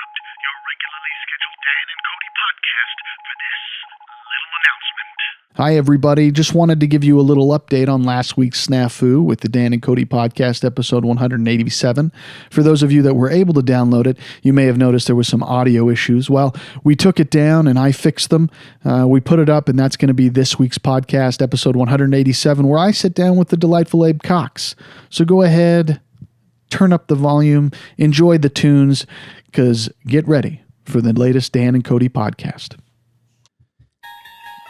interrupt your regularly scheduled Dan and Kody podcast for this little announcement. Hi, everybody. Just wanted to give you a little update on last week's snafu with the Dan and Kody Podcast, episode 187. For those of you that were able to download it, you may have noticed there was some audio issues. Well, we took it down and I fixed them. We put it up, and that's going to be this week's podcast, episode 187, where I sit down with the delightful Abe Cox. So go ahead, turn up the volume, enjoy the tunes, because get ready for the latest Dan and Kody podcast.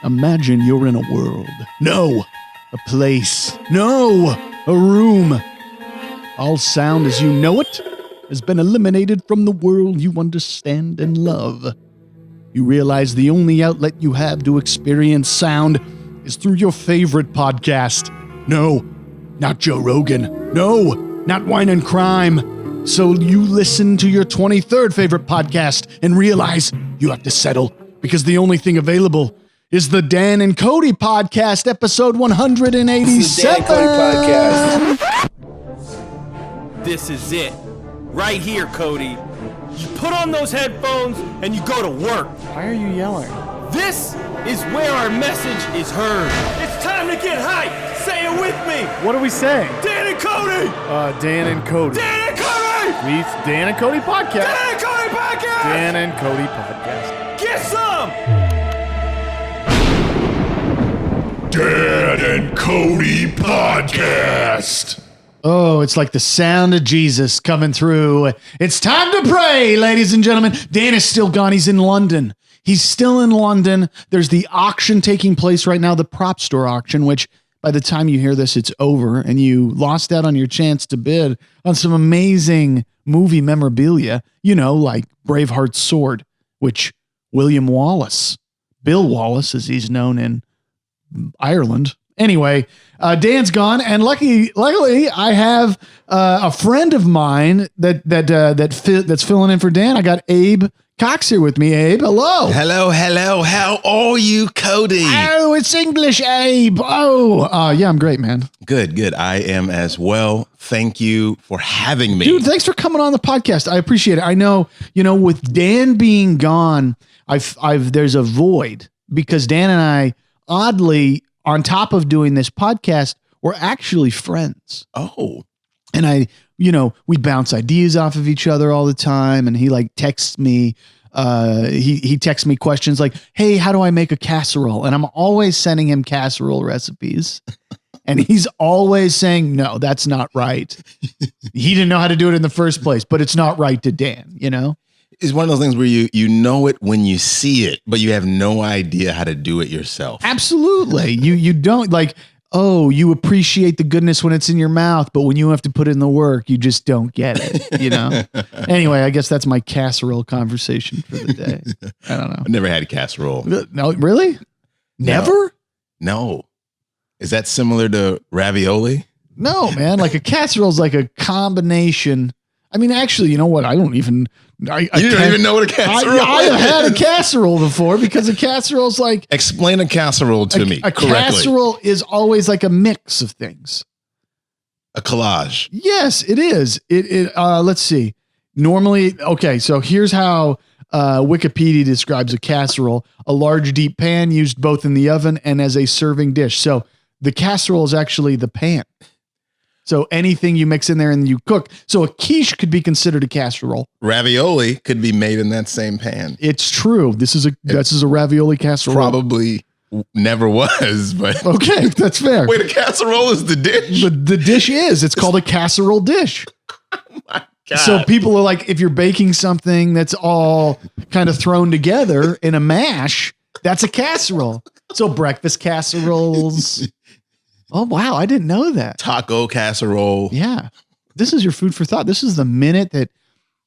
Imagine you're in a world. No, a place. No, a room. All sound as you know it has been eliminated from the world you understand and love. You realize the only outlet you have to experience sound is through your favorite podcast. No, not Joe Rogan. No, not Wine and Crime. So you listen to your 23rd favorite podcast and realize you have to settle because the only thing available is the Dan and Kody Podcast, episode 187. This is the Dan and Kody Podcast. This is it. Right here, Kody. You put on those headphones and you go to work. Why are you yelling? This is where our message is heard. It's time to get hyped. Say it with me. What are we saying? Dan and Kody. Dan and Kody. Dan and Kody. Meets Dan and Kody Podcast. Dan and Kody Podcast. Dan and Kody Podcast. Get some. Dan and Kody Podcast. Oh, it's like the sound of Jesus coming through. It's time to pray, ladies and gentlemen. Dan is still gone. He's in London. He's still in London. There's the auction taking place right now, the prop store auction, which by the time you hear this, it's over, and you lost out on your chance to bid on some amazing movie memorabilia, you know, like Braveheart's sword, which William Wallace, Bill Wallace, as he's known in Ireland. Anyway, Dan's gone, and luckily, I have a friend of mine that's filling in for Dan. I got Abe Cox here with me. Abe, hello. Hello. How are you, Kody? Oh, it's English, Abe. Oh, yeah, I'm great, man. Good. I am as well. Thank you for having me. Dude, thanks for coming on the podcast. I appreciate it. I know, with Dan being gone, there's a void because Dan and I, oddly, on top of doing this podcast, we're actually friends. Oh. And we bounce ideas off of each other all the time. And he texts me, he texts me questions like, hey, how do I make a casserole? And I'm always sending him casserole recipes. And he's always saying, no, that's not right. He didn't know how to do it in the first place, but it's not right to Dan, It's one of those things where you know it when you see it, but you have no idea how to do it yourself. Absolutely. You don't you appreciate the goodness when it's in your mouth, but when you have to put in the work, you just don't get it, Anyway, I guess that's my casserole conversation for the day. I don't know. I never had a casserole. No, really? Never? No. Is that similar to ravioli? No, man. Like a casserole is like a combination. I mean, actually, you know what? I don't even... You don't even know what a casserole is? I have had a casserole before because a casserole is like... Explain a casserole to me correctly. Casserole is always like a mix of things. A collage. Yes, it is. Let's see. Normally, okay, so here's how Wikipedia describes a casserole. A large, deep pan used both in the oven and as a serving dish. So the casserole is actually the pan. So anything you mix in there and you cook. So a quiche could be considered a casserole. Ravioli could be made in that same pan. It's true. This is a ravioli casserole. Probably never was, but okay, that's fair. Wait, a casserole is the dish? The dish is. It's called a casserole dish. Oh my God. So people are like, if you're baking something that's all kind of thrown together in a mash, that's a casserole. So breakfast casseroles. Oh, wow. I didn't know that. Taco casserole. Yeah. This is your food for thought. This is the minute that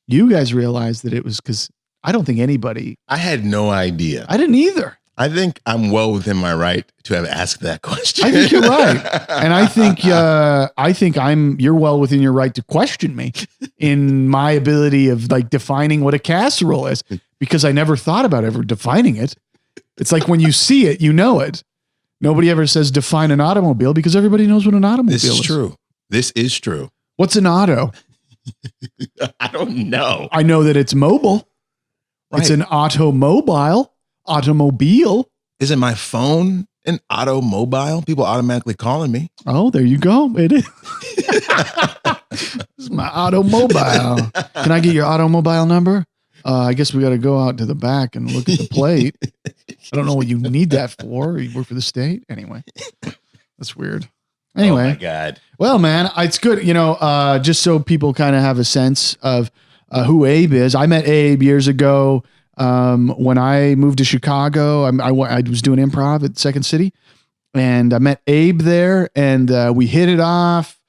you guys realized that it was because I don't think anybody. I had no idea. I didn't either. I think I'm well within my right to have asked that question. I think you're right. And I think you're well within your right to question me in my ability of defining what a casserole is because I never thought about ever defining it. It's like when you see it, you know it. Nobody ever says define an automobile because everybody knows what an automobile is. This is true. This is true. What's an auto? I don't know. I know that it's mobile. It's an automobile. Isn't my phone an automobile? People automatically calling me. Oh, there you go. It is. This is my automobile. Can I get your automobile number? I guess we got to go out to the back and look at the plate. I don't know what you need that for. You work for the state? Anyway, that's weird. Anyway. Oh my God. Well, man, it's good. Just so people kind of have a sense of who Abe is. I met Abe years ago. When I moved to Chicago, I was doing improv at Second City, and I met Abe there, and we hit it off.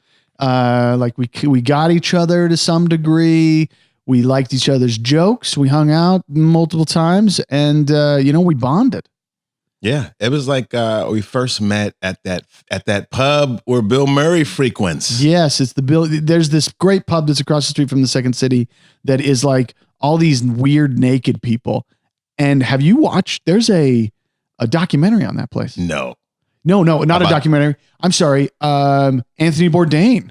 We got each other to some degree. We liked each other's jokes. We hung out multiple times, and we bonded. Yeah, it was like we first met at that pub where Bill Murray frequents. Yes, it's the Bill. There's this great pub that's across the street from the Second City that is like all these weird naked people. And have you watched? There's a documentary on that place. No, not a documentary. I'm sorry. Anthony Bourdain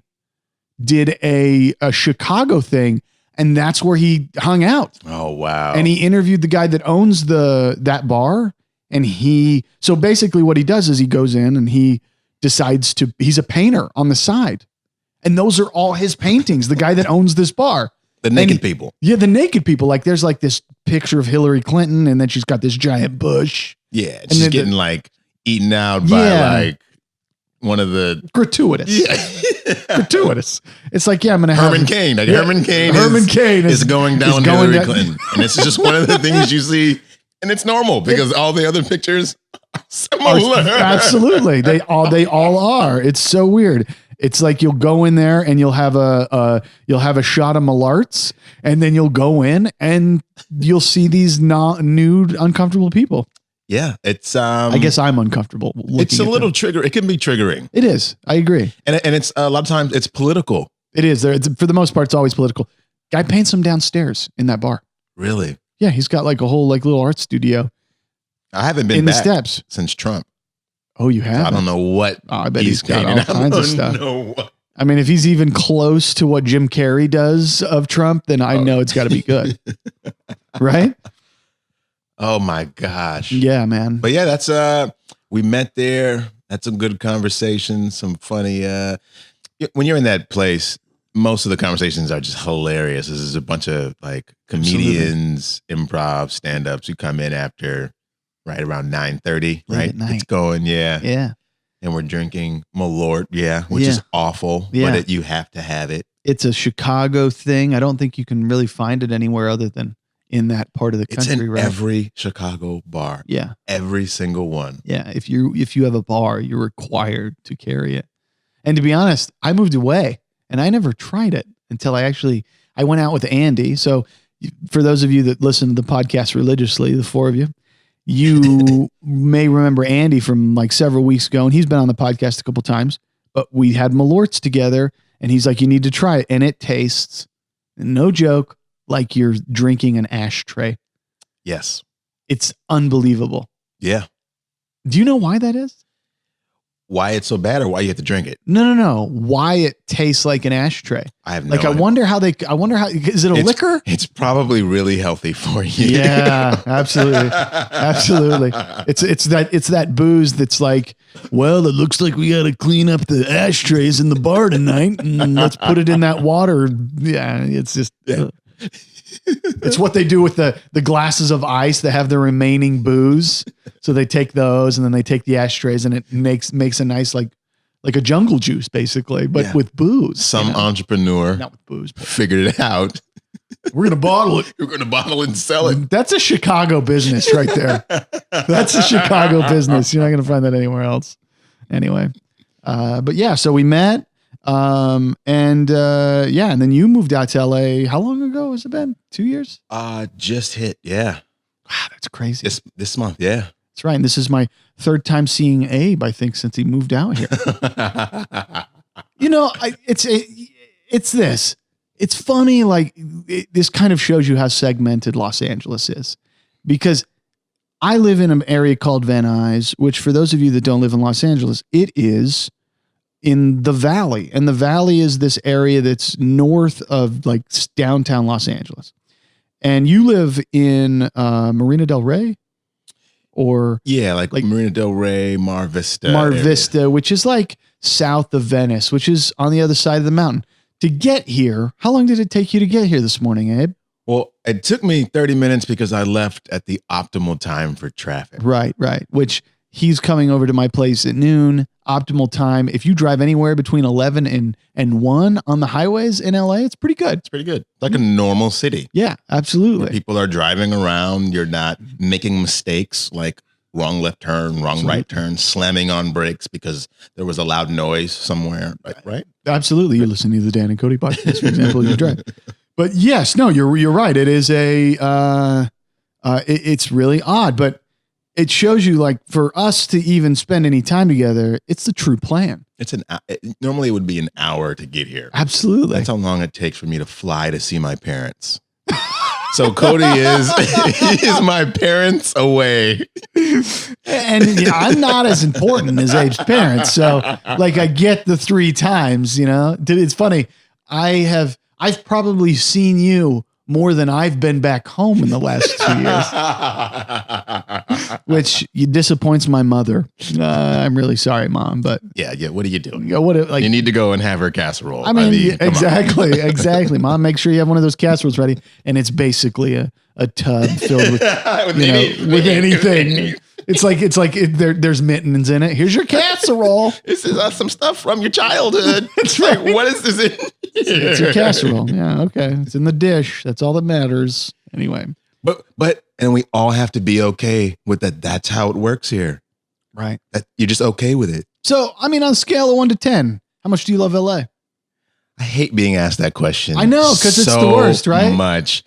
did a Chicago thing, and that's where he hung out. Oh wow! And he interviewed the guy that owns that bar. And so basically what he does is he goes in and he decides he's a painter on the side. And those are all his paintings, the guy that owns this bar. The naked people. Yeah, the naked people. Like there's like this picture of Hillary Clinton, and then she's got this giant bush. Yeah, and she's getting eaten out by one of the... Gratuitous. Yeah. Gratuitous. It's like, I'm going to have... Herman Cain. Herman Cain is going down Hillary Clinton. And it's just one of the things you see... And it's normal because all the other pictures are similar. Absolutely. They all are. It's so weird. It's like you'll go in there and you'll have a shot of Mallarts, and then you'll go in and you'll see these nude, uncomfortable people. Yeah. It's I guess I'm uncomfortable. It's a little trigger. It can be triggering. It is. I agree. And it's a lot of times it's political. It is. For the most part, it's always political. Guy paints them downstairs in that bar. Really? Yeah, he's got like a whole little art studio. I haven't been in back the steps since Trump. Oh, you have? So I don't know what. Oh, I bet he's got all kinds of stuff. No. I mean, if he's even close to what Jim Carrey does of Trump, then I know it's got to be good, right? Oh my gosh! Yeah, man. But yeah, that's we met there. Had some good conversations, some funny. When you're in that place, most of the conversations are just hilarious. This is a bunch of comedians, improv, stand-ups who come in after right around 9:30, right? It's going, yeah. And we're drinking Malort, which is awful, but you have to have it. It's a Chicago thing. I don't think you can really find it anywhere other than in that part of the country, it's in right? every Chicago bar. Yeah. Every single one. Yeah. If you have a bar, you're required to carry it. And to be honest, I moved away. And I never tried it until I went out with Andy. So for those of you that listen to the podcast religiously, the four of you, you may remember Andy from several weeks ago, and he's been on the podcast a couple times, but we had Malorts together, and he's like, you need to try it. And it tastes, no joke, like you're drinking an ashtray. Yes. It's unbelievable. Yeah. Do you know why that is? Why it's so bad, or why you have to drink it? No. Why it tastes like an ashtray? I have no idea. I wonder how, is it a liquor? It's probably really healthy for you. Yeah, absolutely. Absolutely. It's that booze that's like, well, it looks like we got to clean up the ashtrays in the bar tonight, and let's put it in that water. Yeah. It's just, it's what they do with the glasses of ice that have the remaining booze. So they take those, and then they take the ashtrays, and it makes a nice like a jungle juice basically, but with booze. Some entrepreneur not with booze, figured it out. We're gonna bottle it. We're gonna bottle it and sell it. That's a Chicago business right there. That's a Chicago business. You're not gonna find that anywhere else. Anyway, but yeah, so we met. And then you moved out to LA. How long ago has it been? 2 years? Just hit. Yeah. Wow, that's crazy. This month. Yeah. That's right. And this is my third time seeing Abe, I think, since he moved out here. It's this. It's funny. This kind of shows you how segmented Los Angeles is, because I live in an area called Van Nuys, which for those of you that don't live in Los Angeles, it is in the Valley. And the Valley is this area that's north of downtown Los Angeles. And you live in Marina del Rey, or Yeah, like Marina del Rey, Mar Vista. Mar area. Vista, which is like south of Venice, which is on the other side of the mountain. To get here, how long did it take you to get here this morning, Abe? Well, it took me 30 minutes because I left at the optimal time for traffic. Right. Which he's coming over to my place at noon. Optimal time. If you drive anywhere between 11 and 1 on the highways in LA, it's pretty good. It's pretty good. Like a normal city. Yeah, absolutely. People are driving around. You're not making mistakes like wrong left turn, wrong right turn, slamming on brakes because there was a loud noise somewhere. Right? Absolutely. You're listening to the Dan and Kody podcast, for example, you drive. But yes, no, you're right. It is it's really odd, but it shows you, like, for us to even spend any time together, it's the true plan. Normally it would be an hour to get here. Absolutely. That's how long it takes for me to fly to see my parents. So Cody is my parents away. And I'm not as important as Abe's parents. So like, I get the 3 times, it's funny. I've probably seen you more than I've been back home in the last 2 years, which disappoints my mother. I'm really sorry, Mom, but yeah. What are you doing? You need to go and have her casserole. I mean exactly. Mom, make sure you have one of those casseroles ready. And it's basically a tub filled with, with anything. It's like there's mittens in it. Here's your casserole. This is some stuff from your childhood. It's right. What is this in? It's your casserole. Yeah. Okay. It's in the dish. That's all that matters. Anyway. But we all have to be okay with that. That's how it works here. Right. That you're just okay with it. So, I mean, on a scale of 1 to 10, how much do you love LA? I hate being asked that question. I know, because it's the worst, right? Much.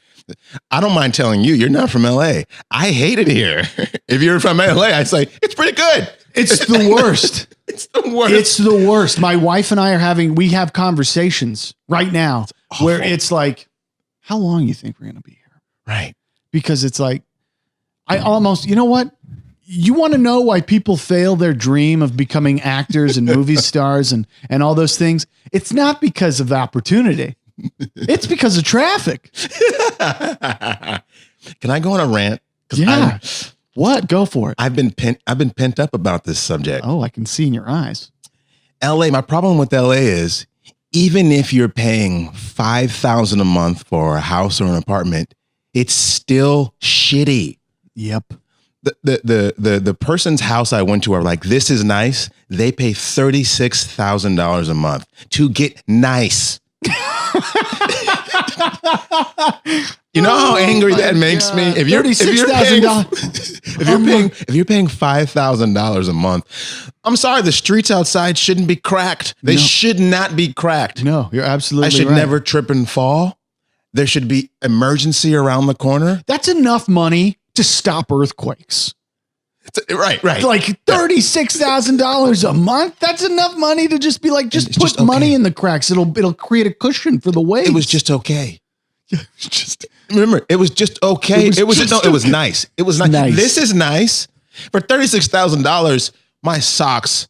I don't mind telling you, you're not from LA. I hate it here. If you're from LA, I say, it's pretty good. It's the worst. It's the worst. It's the worst. My wife and I we have conversations right now where it's like, how long you think we're going to be here? Right. Because it's like, I almost, you know what? You want to know why people fail their dream of becoming actors and movie stars and all those things? It's not because of opportunity. It's because of traffic. Can I go on a rant? Yeah. What? Go for it. I've been pent up about this subject. Oh, I can see in your eyes. LA, my problem with LA is even if you're paying $5,000 a month for a house or an apartment, it's still shitty. Yep. The person's house I went to are like, this is nice. They pay $36,000 a month to get nice. You know how angry that makes me? If you're paying $5,000 a month, I'm sorry, the streets outside shouldn't be cracked. They should not be cracked. No, you're absolutely I should right. never trip and fall. There should be emergency around the corner. That's enough money to stop earthquakes. Right. Like $36,000 a month. That's enough money to just be like, just put money in the cracks. It'll create a cushion for the waves. It was just okay. Remember, it was just okay. It was nice. It was nice. This is nice. For $36,000, my socks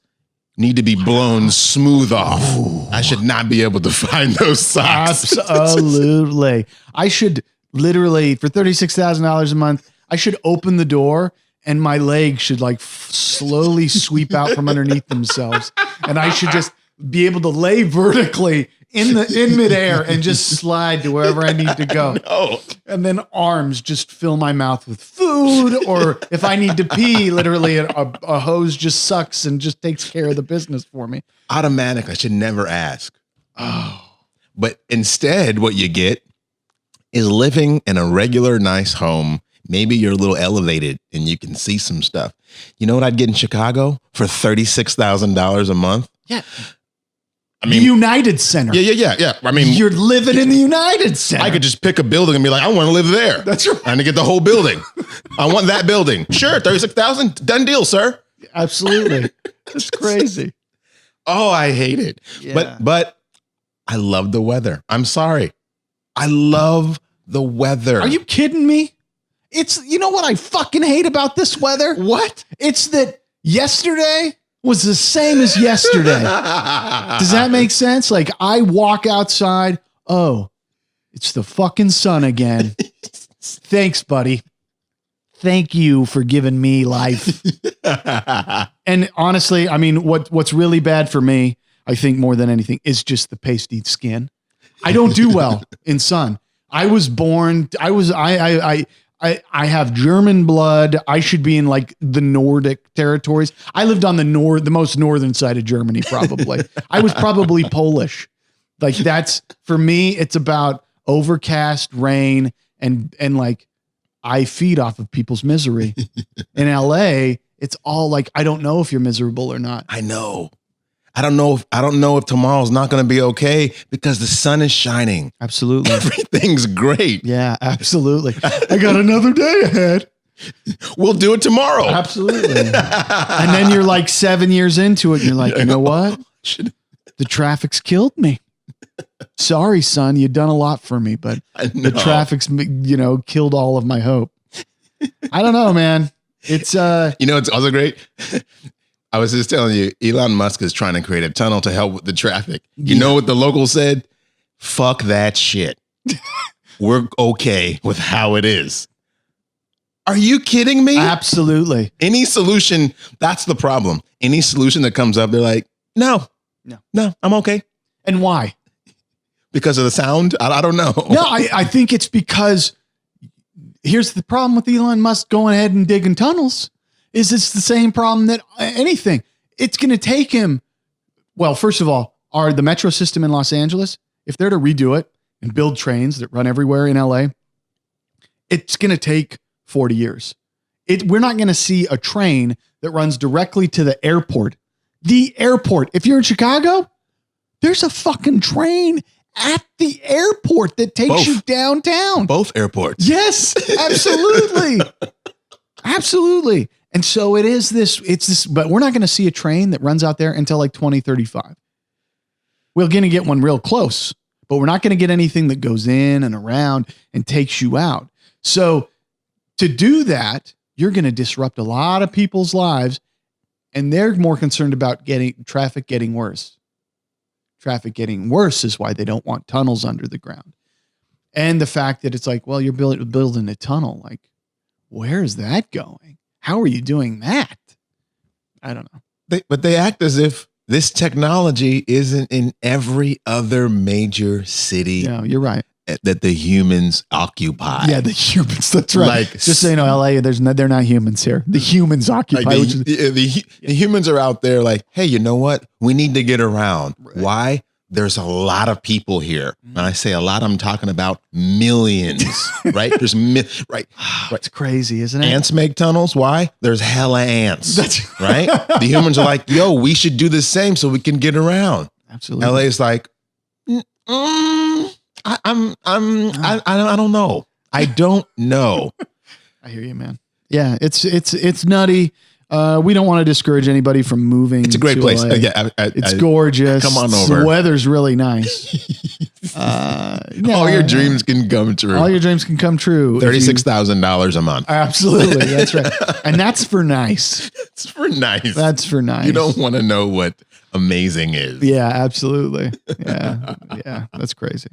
need to be blown smooth off. Ooh. I should not be able to find those socks. Absolutely. I should literally, for $36,000 a month, I should open the door and my legs should like slowly sweep out from underneath themselves. And I should just be able to lay vertically in midair and just slide to wherever I need to go. No. And then arms just fill my mouth with food. Or if I need to pee, literally a hose just sucks and just takes care of the business for me. Automatic. I should never ask. Oh. But instead, what you get is living in a regular, nice home. Maybe you're a little elevated and you can see some stuff. You know what I'd get in Chicago for $36,000 a month? Yeah. I mean, the United Center. Yeah. I mean, you're living in the United Center. I could just pick a building and be like, I want to live there. That's right. And to get the whole building. I want that building. Sure, $36,000. Done deal, sir. Absolutely. That's crazy. Oh, I hate it. Yeah. But I love the weather. I'm sorry. I love the weather. Are you kidding me? You know what I fucking hate about this weather? What? It's that yesterday was the same as yesterday. Does that make sense? Like I walk outside. Oh, it's the fucking sun again. thanks, buddy. Thank you for giving me life. And honestly, I mean, what's really bad for me, I think more than anything, is just the pasty skin. I don't do well in sun. I was born, I have German blood. I should be in like the Nordic territories. I lived on the most northern side of Germany, probably. I was probably Polish. Like that's, for me, it's about overcast, rain, and like I feed off of people's misery. In LA, it's all like, I don't know if you're miserable or not. I know. I don't know if tomorrow's not going to be okay because the sun is shining. Absolutely. Everything's great. Yeah, absolutely. I got another day ahead. We'll do it tomorrow. Absolutely. And then you're like 7 years into it. And you're like, you know what? The traffic's killed me. Sorry, son. You've done a lot for me, but the traffic's, killed all of my hope. I don't know, man. It's, it's also great. I was just telling you, Elon Musk is trying to create a tunnel to help with the traffic. You know what the locals said? Fuck that shit. We're okay with how it is. Are you kidding me? Absolutely. Any solution, that's the problem. Any solution that comes up, they're like, no, I'm okay. And why? Because of the sound? I don't know. No, I think it's because here's the problem with Elon Musk going ahead and digging tunnels. Is it's the same problem that anything. It's going to take him. Well, first of all, the metro system in Los Angeles, if they're to redo it and build trains that run everywhere in LA, it's going to take 40 years. We're not going to see a train that runs directly to the airport. The airport. If you're in Chicago, there's a fucking train at the airport that takes you downtown. Both airports. Yes, absolutely. Absolutely. And so it's this, but we're not going to see a train that runs out there until like 2035. We're going to get one real close, but we're not going to get anything that goes in and around and takes you out. So to do that, you're going to disrupt a lot of people's lives, and they're more concerned about traffic getting worse. Traffic getting worse is why they don't want tunnels under the ground. And the fact that it's like, well, you're building a tunnel. Like, where is that going? How are you doing that? I don't know. But they act as if this technology isn't in every other major city. Yeah, you're right. That the humans occupy. Yeah, the humans. That's right. Like, just so you know, LA, they're not humans here. The humans occupy. Like the humans are out there like, hey, you know what? We need to get around. Right. Why? There's a lot of people here. When I say a lot, I'm talking about millions, right? There's right. It's crazy, isn't it? Ants make tunnels. Why? There's hella ants, right? The humans are like, yo, we should do the same so we can get around. Absolutely. LA is like, I don't know. I don't know. I hear you, man. Yeah, it's nutty. We don't want to discourage anybody from moving. It's a great place. It's gorgeous. Come on over. The weather's really nice. All your dreams can come true. All your dreams can come true. $36,000 a month. Absolutely. That's right. And that's for nice. It's for nice. That's for nice. You don't want to know what amazing is. Yeah, absolutely. Yeah. Yeah. That's crazy.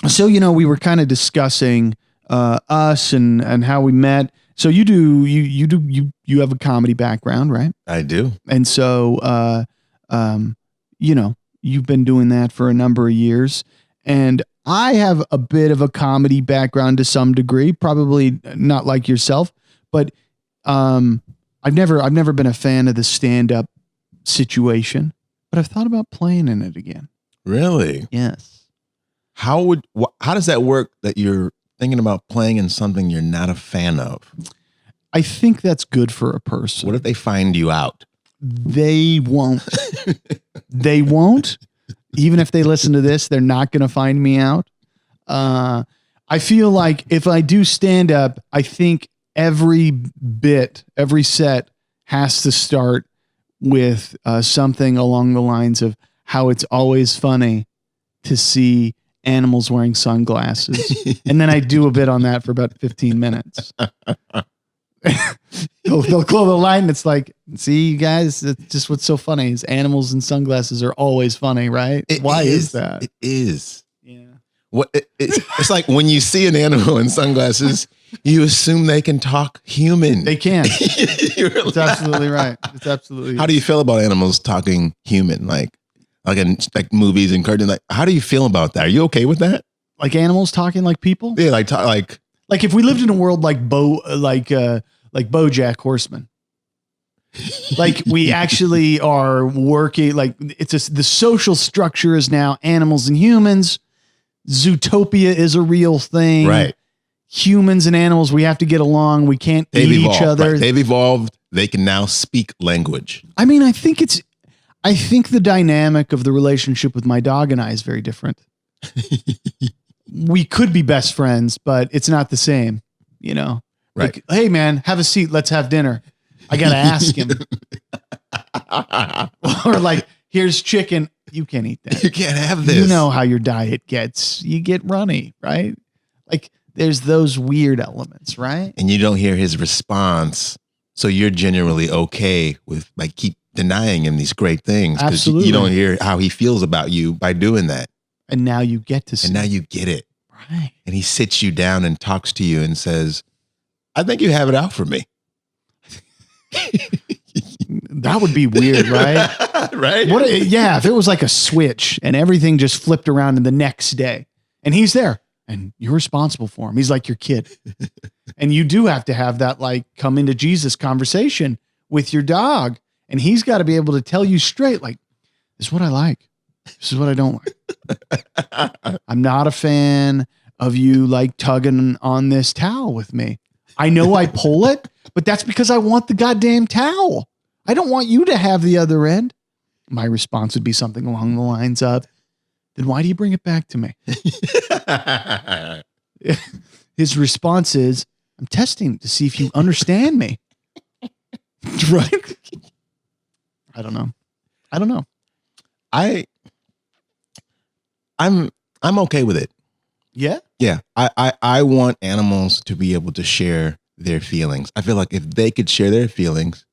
So, we were kind of discussing us and how we met. So you have a comedy background, right? I do. And so, you've been doing that for a number of years, and I have a bit of a comedy background to some degree, probably not like yourself, but, I've never been a fan of the stand-up situation, but I've thought about playing in it again. Really? Yes. How does that work that you're thinking about playing in something you're not a fan of? I think that's good for a person. What if they find you out? They won't. They won't. Even if they listen to this, they're not going to find me out. I feel like if I do stand up, I think every set has to start with something along the lines of how it's always funny to see animals wearing sunglasses. And then I do a bit on that for about 15 minutes. They'll close the line and it's like, see, you guys, it's just what's so funny is animals and sunglasses are always funny, right? Why is that? It is. Yeah. It's like when you see an animal in sunglasses, you assume they can talk human. They can. It's absolutely right. It's absolutely. How do you feel about animals talking human? Like in like movies and cartoons. Like, how do you feel about that? Are you okay with that? Like animals talking like people? Yeah, like if we lived in a world like BoJack Horseman. Like we actually are working, like the social structure is now animals and humans. Zootopia is a real thing. Right. Humans and animals, we have to get along. We can't eat each other. Right. They've evolved. They can now speak language. I mean, I think the dynamic of the relationship with my dog and I is very different. We could be best friends, but it's not the same, you know? Right. Like, hey man, have a seat. Let's have dinner. I got to ask him. Or like, here's chicken. You can't eat that. You can't have this. You know how your diet gets. You get runny, right? Like there's those weird elements, right? And you don't hear his response. So you're generally okay with like keep denying him these great things. Absolutely. You don't hear how he feels about you by doing that. And now you get to see. And now you get it. Right. And he sits you down and talks to you and says, I think you have it out for me. That would be weird, right? Right? Yeah, if it was like a switch and everything just flipped around in the next day and he's there and you're responsible for him. He's like your kid. And you do have to have that like come into Jesus conversation with your dog. And he's got to be able to tell you straight, like, this is what I like. This is what I don't like. I'm not a fan of you like tugging on this towel with me. I know I pull it, but that's because I want the goddamn towel. I don't want you to have the other end. My response would be something along the lines of, then why do you bring it back to me? His response is, I'm testing to see if you understand me. Right? I don't know. I'm okay with it. Yeah? Yeah. I want animals to be able to share their feelings. I feel like if they could share their feelings,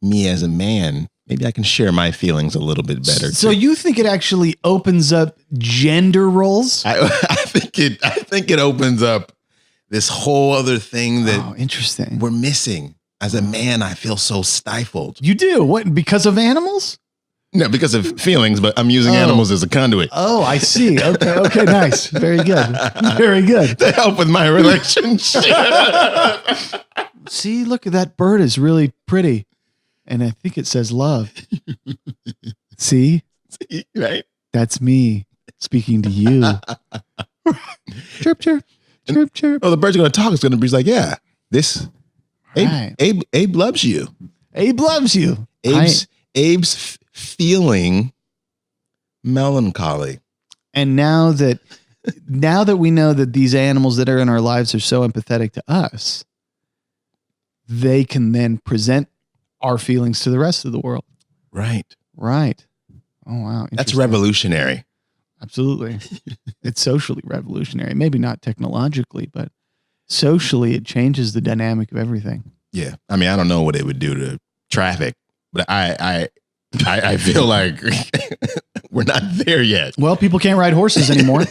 me as a man, maybe I can share my feelings a little bit better. So you think it actually opens up gender roles? I think it opens up this whole other thing that interesting. We're missing. As a man, I feel so stifled. You do? What? Because of animals? No, because of feelings, but I'm using animals as a conduit. Oh, I see. Okay, nice. Very good. Very good. To help with my relationship. See, look, that bird is really pretty. And I think it says love. See? Right? That's me speaking to you. Chirp, chirp. Chirp, chirp. Oh, the bird's going to talk. It's going to be like, yeah, this... Right. Abe loves you. Abe loves you. Abe's feeling melancholy. And now that we know that these animals that are in our lives are so empathetic to us, they can then present our feelings to the rest of the world. Right. Oh, wow. That's revolutionary. Absolutely. It's socially revolutionary. Maybe not technologically, but socially it changes the dynamic of everything. Yeah. I mean, I don't know what it would do to traffic, but I feel like we're not there yet. Well, people can't ride horses anymore.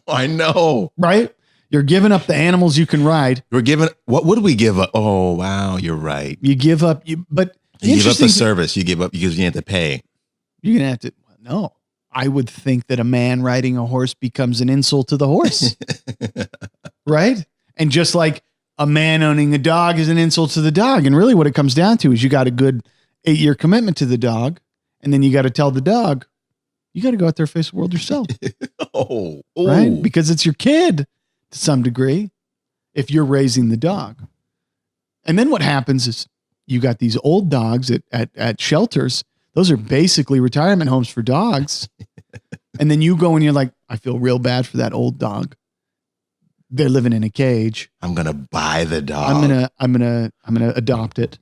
I know. Right? You're giving up the animals you can ride. What would we give up? Oh, wow. You're right. You give up, but you give up the service. You give up because you have to pay. You're going to have to, no. I would think that a man riding a horse becomes an insult to the horse. Right? And just like a man owning a dog is an insult to the dog. And really what it comes down to is you got a good 8-year commitment to the dog. And then you got to tell the dog, you got to go out there and face the world yourself. Right? Because it's your kid to some degree if you're raising the dog. And then what happens is you got these old dogs at shelters. Those are basically retirement homes for dogs. And then you go and you're like, I feel real bad for that old dog. They're living in a cage. I'm going to buy the dog. I'm going to adopt it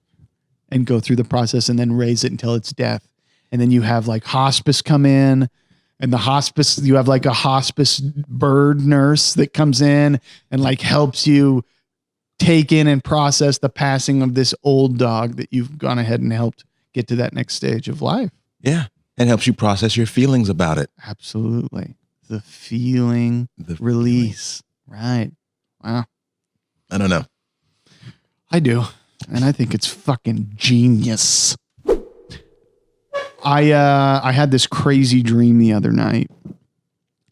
and go through the process and then raise it until its death. And then you have like hospice come in, and the hospice, you have like a hospice bird nurse that comes in and like helps you take in and process the passing of this old dog that you've gone ahead and helped get to that next stage of life. Yeah. And helps you process your feelings about it. Absolutely. The feeling, release. Right. Wow. I don't know. I do. And I think it's fucking genius. I had this crazy dream the other night.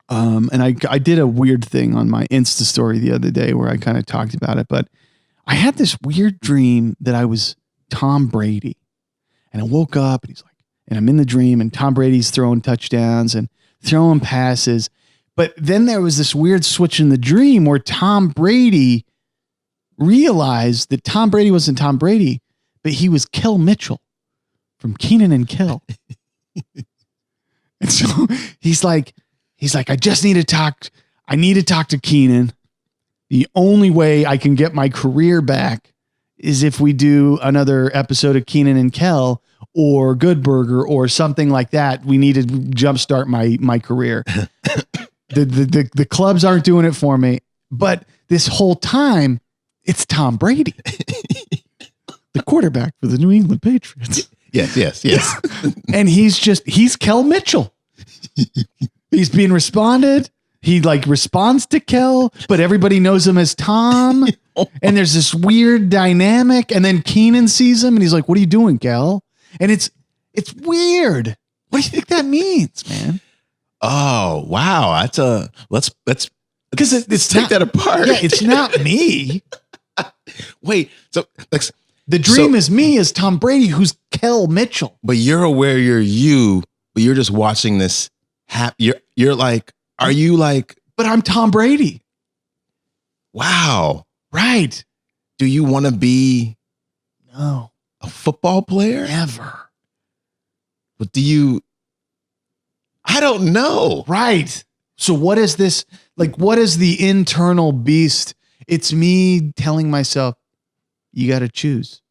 And I did a weird thing on my Insta story the other day where I kind of talked about it, but I had this weird dream that I was Tom Brady. And I woke up and and I'm in the dream and Tom Brady's throwing touchdowns and throwing passes. But then there was this weird switch in the dream where Tom Brady realized that Tom Brady wasn't Tom Brady, but he was Kel Mitchell from Kenan and Kel. And so he's like, I just need to talk. I need to talk to Kenan. The only way I can get my career back is if we do another episode of Kenan and Kel or Good Burger or something like that. We need to jumpstart my career. The clubs aren't doing it for me, but this whole time it's Tom Brady, the quarterback for the New England Patriots. Yes. And he's Kel Mitchell. He's being responded. He responds to Kel, but everybody knows him as Tom. And there's this weird dynamic. And then Kenan sees him and he's like, "What are you doing, Kel?" And it's weird. What do you think that means, man? Oh, wow. Let's Because take that apart. Yeah, it's not me. Wait, so the dream is me as Tom Brady, who's Kel Mitchell. But you're aware you're you, but you're just watching this you're like, are you like, but I'm Tom Brady. Wow. Right. Do you want to be a football player? Never. But I don't know. Right. So what is this? What is the internal beast? It's me telling myself, you got to choose.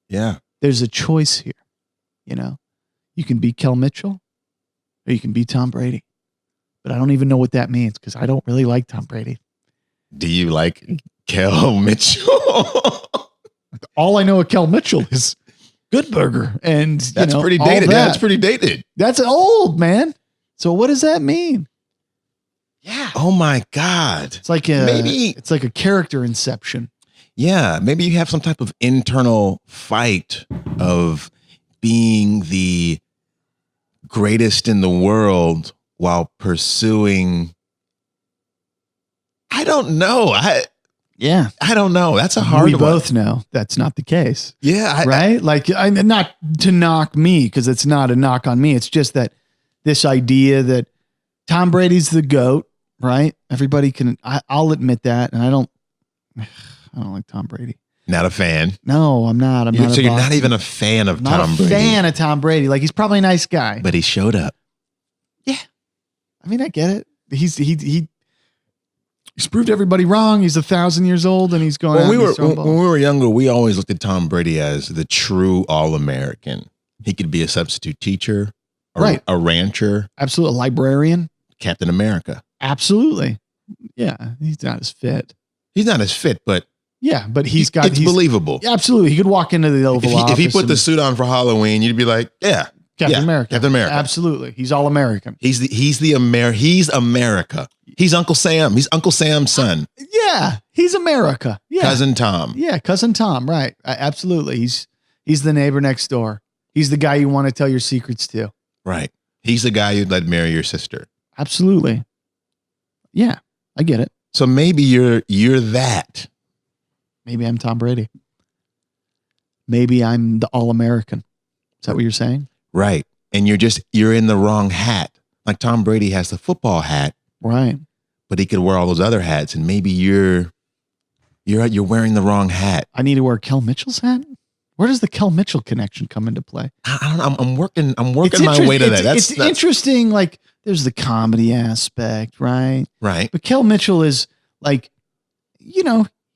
Yeah. There's a choice here. You can be Kel Mitchell or you can be Tom Brady. But I don't even know what that means because I don't really like Tom Brady. Do you like Kel Mitchell? All I know of Kel Mitchell is Good Burger. And that's pretty dated. That's pretty dated. That's old, man. So what does that mean? Yeah. Oh my God. It's like a character inception. Yeah. Maybe you have some type of internal fight of being the greatest in the world while pursuing. I don't know. I don't know. That's a hard one. We both know that's not the case. Yeah. Right? I'm not to knock me because it's not a knock on me. It's just that this idea that Tom Brady's the GOAT, right? Everybody can, I'll admit that. And I don't like Tom Brady. Not a fan. No, I'm not. So you're not even a fan of Tom Brady. Not a fan of Tom Brady. He's probably a nice guy. But he showed up. Yeah. I mean, I get it. He's proved everybody wrong. He's 1,000 years old and he's going when we were younger, we always looked at Tom Brady as the true All-American. He could be a substitute teacher, a rancher. Absolutely. A librarian. Captain America. Absolutely. Yeah. He's not as fit. He's not as fit, but yeah, but he's believable. Absolutely. He could walk into the Oval Office. If he put the suit on for Halloween, you'd be like, yeah. Captain America. Captain America. Absolutely. He's all American. He's America. He's Uncle Sam. He's Uncle Sam's son. Yeah. He's America. Yeah. Cousin Tom. Yeah. Cousin Tom. Right. Absolutely. He's the neighbor next door. He's the guy you want to tell your secrets to. Right. He's the guy you'd let marry your sister. Absolutely. Yeah. I get it. So maybe you're that. Maybe I'm Tom Brady. Maybe I'm the All-American. Is that what you're saying? Right. And you're in the wrong hat. Like Tom Brady has the football hat. Right. But he could wear all those other hats. And maybe you're wearing the wrong hat. I need to wear Kel Mitchell's hat? Where does the Kel Mitchell connection come into play? I don't know. I'm working my way to that. That's interesting. There's the comedy aspect, right? Right. But Kel Mitchell is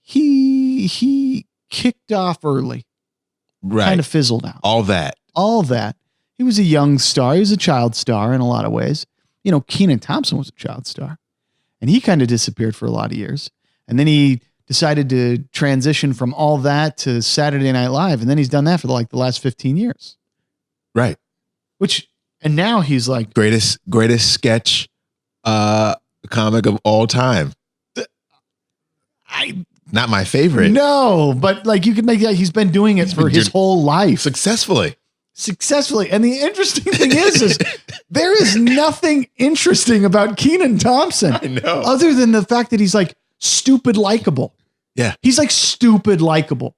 he kicked off early. Right. Kind of fizzled out. All that. He was a young star. He was a child star in a lot of ways. Kenan Thompson was a child star. And he kind of disappeared for a lot of years. And then he decided to transition from all that to Saturday Night Live. And then he's done that for the last 15 years. Right. And now he's like greatest sketch comic of all time. Not my favorite. No, but like you could make that. He's been doing it for his whole life. Successfully. And the interesting thing is there is nothing interesting about Kenan Thompson. I know. Other than the fact that he's like stupid likable. Yeah. He's like stupid likable.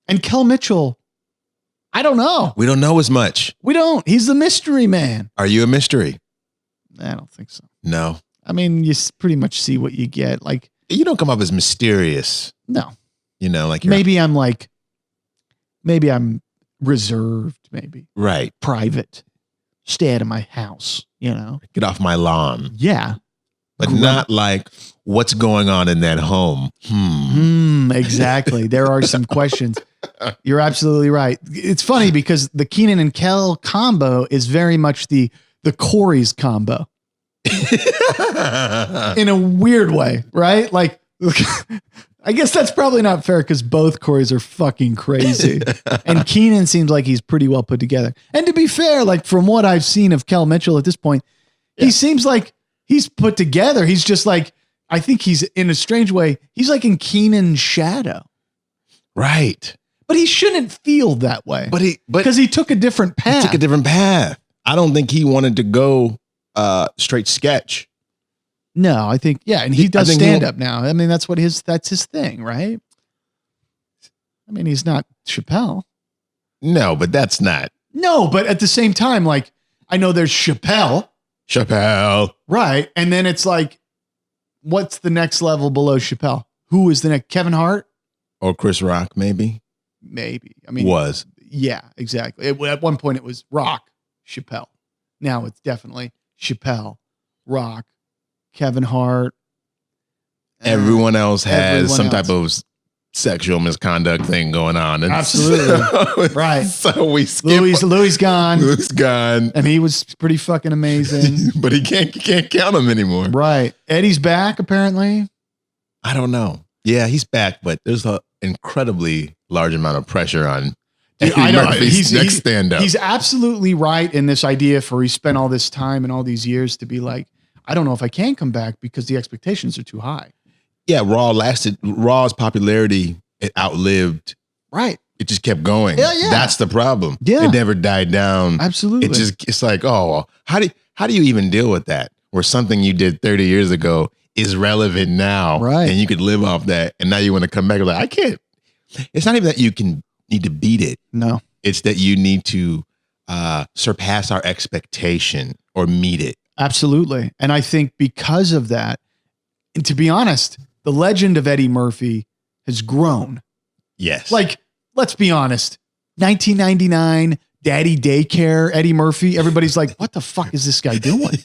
And Kel Mitchell, I don't know. We don't know as much. We don't. He's the mystery man. Are you a mystery? I don't think so. No. I mean, you pretty much see what you get. Like, You don't come up as mysterious. no. You know, like you're Maybe I'm reserved, maybe right. private, stay out of my house, you know? Get off my lawn. Yeah. But not like what's going on in that home. Exactly. There are some questions. You're absolutely right. It's funny because the Kenan and Kel combo is very much the Corey's combo in a weird way, right? Like, I guess that's probably not fair because both Coreys are fucking crazy. And Kenan seems like he's pretty well put together. And to be fair, like from what I've seen of Kel Mitchell at this point, he seems like he's put together. He's just like, I think he's in a strange way. He's like in Kenan's shadow. Right. But he shouldn't feel that way. But because he took a different path. He took a different path. I don't think he wanted to go straight sketch. No, I think, yeah. And he does stand up now. I mean, that's his thing, right? I mean, he's not Chappelle. No, but that's not. No, but at the same time, like, I know there's Chappelle. Right. And then it's like, what's the next level below Chappelle? Who is the next? Kevin Hart? Or Chris Rock, maybe? Maybe. I mean, yeah, exactly. At one point it was Rock, Chappelle. Now it's definitely Chappelle, Rock, Kevin Hart. Everyone else has some type of sexual misconduct thing going on. And absolutely. Right. So we skip. Louis gone. Louis gone. And he was pretty fucking amazing. But you can't count him anymore. Right. Eddie's back, apparently. I don't know. Yeah, he's back, but there's an incredibly large amount of pressure on I know. He's next stand-up. He's absolutely right in this idea for he spent all this time and all these years to be like, I don't know if I can come back because the expectations are too high. Yeah, Raw's popularity, it outlived. Right. It just kept going. Yeah. That's the problem. Yeah. It never died down. Absolutely. It's like, oh, how do you even deal with that? Where something you did 30 years ago is relevant now. Right. And you could live off that. And now you want to come back. Like, I can't. It's not even that you need to beat it. No. It's that you need to surpass our expectation or meet it. Absolutely. And I think because of that, and to be honest, the legend of Eddie Murphy has grown. Yes. Like, let's be honest, 1999, Daddy Daycare, Eddie Murphy, everybody's like, what the fuck is this guy doing?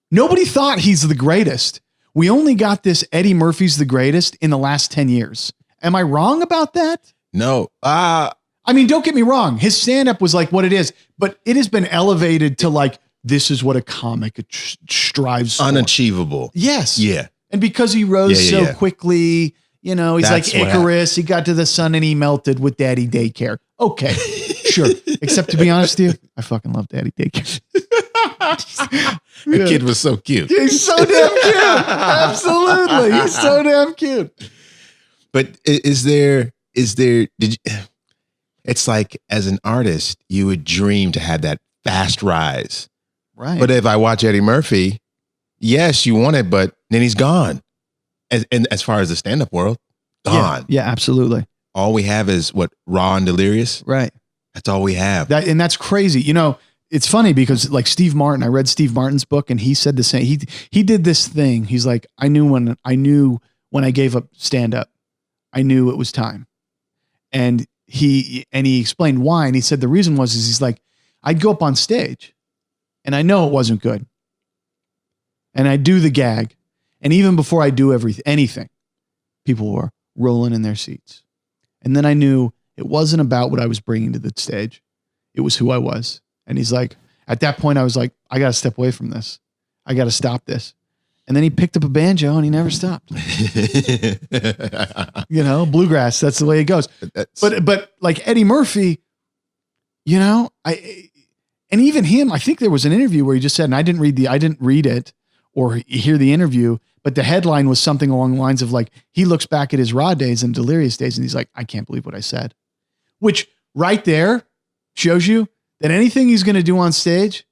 Nobody thought he's the greatest. We only got this Eddie Murphy's the greatest in the last 10 years. Am I wrong about that? No. I mean, don't get me wrong. His stand-up was like what it is, but it has been elevated to like, this is what a comic strives for. Unachievable. Yes. Yeah. And because he rose so quickly, you know, he's That's like Icarus. He got to the sun and he melted with Daddy Daycare. Okay, sure. Except to be honest with you, I fucking love Daddy Daycare. The kid was so cute. He's so damn cute. Absolutely. He's so damn cute. But it's like as an artist, you would dream to have that fast rise. Right. But if I watch Eddie Murphy, yes, you want it, but then he's gone. And as far as the stand-up world, gone. Yeah, absolutely. All we have is what, Raw and Delirious? Right. That's all we have. And that's crazy. You know, it's funny because like Steve Martin, I read Steve Martin's book and he said the same. He did this thing. He's like, I knew when I gave up stand-up, I knew it was time. And he explained why. And he said the reason was he's like, I'd go up on stage and I know it wasn't good. And I do the gag. And even before I do anything, people were rolling in their seats. And then I knew it wasn't about what I was bringing to the stage. It was who I was. And he's like, at that point, I was like, I got to step away from this. I got to stop this. And then he picked up a banjo and he never stopped. You know, bluegrass, that's the way it goes. But like Eddie Murphy, you know, And even him, I think there was an interview where he just said, and I didn't read it or hear the interview, but the headline was something along the lines of like, he looks back at his raw days and delirious days and he's like, I can't believe what I said. Which right there shows you that anything he's going to do on stage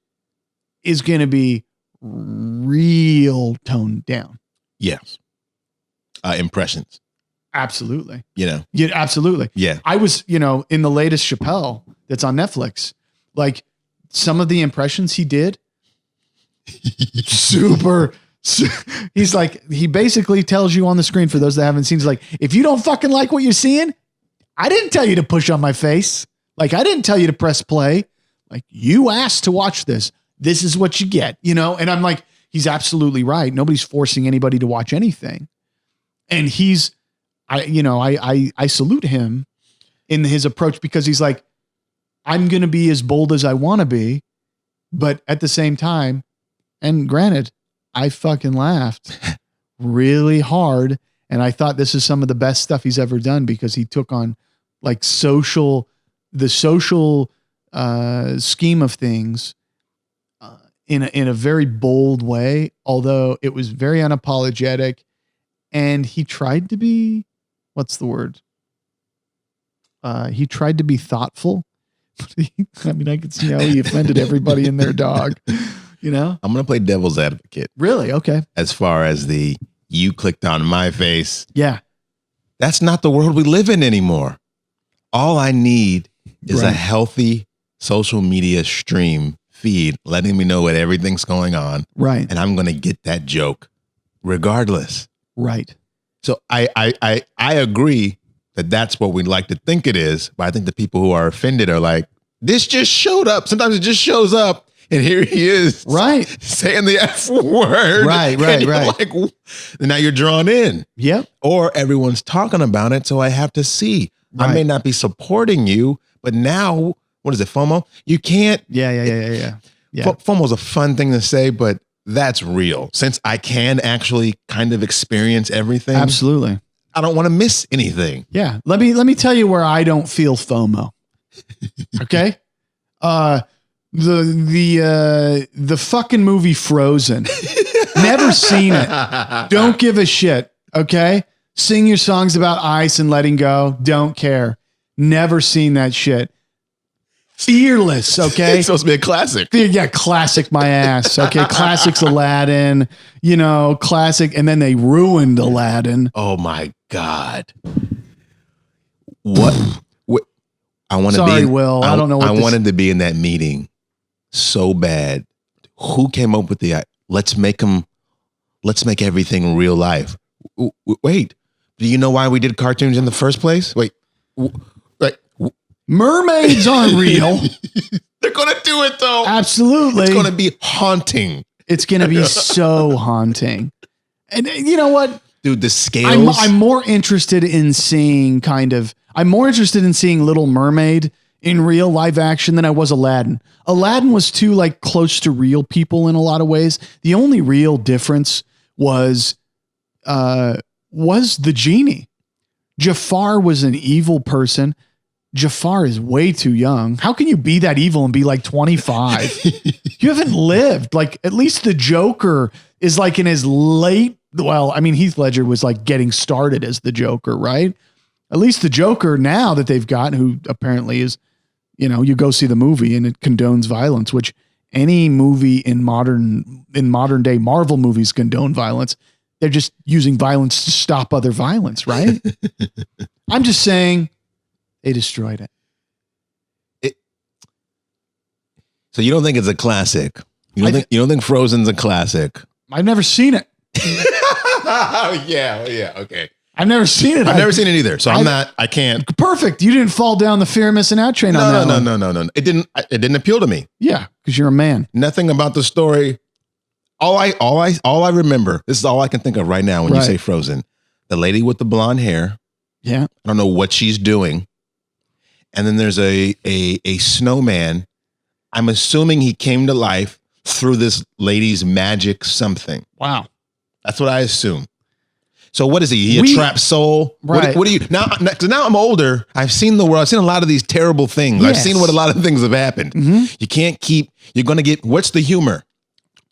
is going to be real toned down. Yes. Impressions. Absolutely. Yeah, absolutely. Yeah. I was, in the latest Chappelle that's on Netflix, like some of the impressions he did, he's like, he basically tells you on the screen, for those that haven't seen, he's like, if you don't fucking like what you're seeing, I didn't tell you to push on my face. Like, I didn't tell you to press play. Like, you asked to watch this. This is what you get, And I'm like, he's absolutely right. Nobody's forcing anybody to watch anything. And I salute him in his approach because he's like, I'm going to be as bold as I want to be, but at the same time, and granted, I fucking laughed really hard. And I thought this is some of the best stuff he's ever done because he took on like the social scheme of things in a very bold way, although it was very unapologetic. And he tried to be, what's the word? He tried to be thoughtful. I mean, I could see how he offended everybody and their dog, I'm going to play devil's advocate. Really? Okay. As far as you clicked on my face. Yeah. That's not the world we live in anymore. All I need is a healthy social media stream feed, letting me know what everything's going on. Right. And I'm going to get that joke regardless. Right. So I agree that that's what we'd like to think it is. But I think the people who are offended are like, this just showed up. Sometimes it just shows up. And here he is. Right. Saying the F word. Right. Like, now you're drawn in. Yep. Or everyone's talking about it. So I have to see. Right. I may not be supporting you, but now, what is it, FOMO? You can't. Yeah. FOMO is a fun thing to say, but that's real. Since I can actually kind of experience everything. Absolutely. I don't want to miss anything. Yeah. Let me tell you where I don't feel FOMO. Okay. The fucking movie Frozen. Never seen it. Don't give a shit. Okay. Sing your songs about ice and letting go. Don't care. Never seen that shit. Fearless. Okay. It's supposed to be a classic. Yeah. Classic my ass. Okay. Classic's Aladdin, classic. And then they ruined Aladdin. Oh my God. What? I want to be. Sorry, Will. I don't know what I wanted to be in that meeting so bad. Who came up with the let's make everything real life? Wait, do you know why we did cartoons in the first place? Wait, mermaids aren't real. They're gonna do it though. Absolutely, it's gonna be haunting. It's gonna be so haunting. And you know what, dude? The scales. I'm more interested in seeing Little Mermaid in real live action than I was Aladdin. Aladdin was too like close to real people in a lot of ways. The only real difference was the genie. Jafar was an evil person. Jafar is way too young. How can you be that evil and be like 25? You haven't lived. Like, at least the Joker is like in his late, well, I mean, Heath Ledger was like getting started as the Joker, right? At least the Joker now that they've got, who apparently is, you go see the movie and it condones violence, which any movie in modern day Marvel movies condone violence. They're just using violence to stop other violence, right? I'm just saying they destroyed it. So you don't think it's a classic? You don't think Frozen's a classic? I've never seen it. Yeah, okay. I've never seen it. I've never seen it either. So I can't. Perfect. You didn't fall down the fear of missing out train on that one. No. It didn't appeal to me. Yeah, because you're a man. Nothing about the story. All I remember, this is all I can think of right now when you say Frozen. The lady with the blonde hair. Yeah. I don't know what she's doing. And then there's a snowman. I'm assuming he came to life through this lady's magic something. Wow. That's what I assume. So what is he? A trap soul? Right. What do you now? Now I'm older. I've seen the world. I've seen a lot of these terrible things. Yes. I've seen what a lot of things have happened. You can't keep. You're going to get. What's the humor?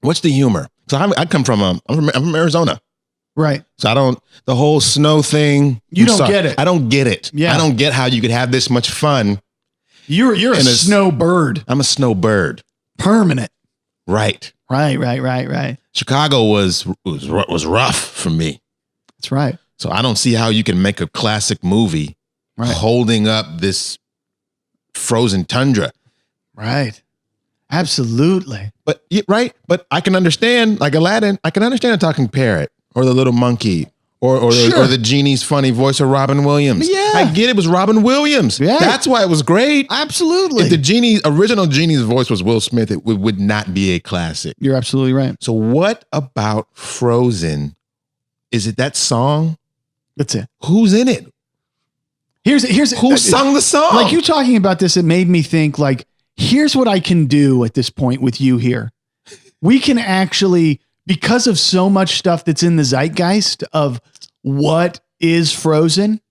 What's the humor? So I come from. I'm from Arizona. Right. So I don't. The whole snow thing. You don't get it. I don't get it. Yeah. I don't get how you could have this much fun. You're a snow bird. I'm a snow bird. Permanent. Right. Right. Chicago was rough for me. That's right. So I don't see how you can make a classic movie holding up this frozen tundra. Right. Absolutely. But I can understand, like Aladdin, I can understand a talking parrot or the little monkey or the genie's funny voice of Robin Williams. Yeah. I get it was Robin Williams. Yeah. That's why it was great. Absolutely. If the original genie's voice was Will Smith, it would not be a classic. You're absolutely right. So what about Frozen? Is it that song? That's it. Who's in it? Who sung the song? Like you talking about this, it made me think like, here's what I can do at this point with you here. We can actually, because of so much stuff that's in the zeitgeist of what is Frozen,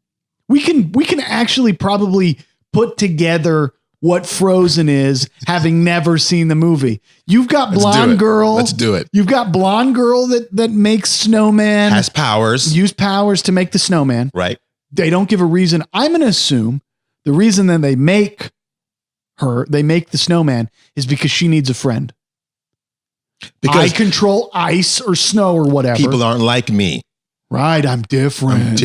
we can actually probably put together what Frozen is, having never seen the movie. You've got blonde girl. Let's do it. You've got blonde girl that makes snowman. Has powers. Use powers to make the snowman. Right. They don't give a reason. I'm going to assume the reason that they make the snowman is because she needs a friend. Because I control ice or snow or whatever. People aren't like me. Right. I'm different.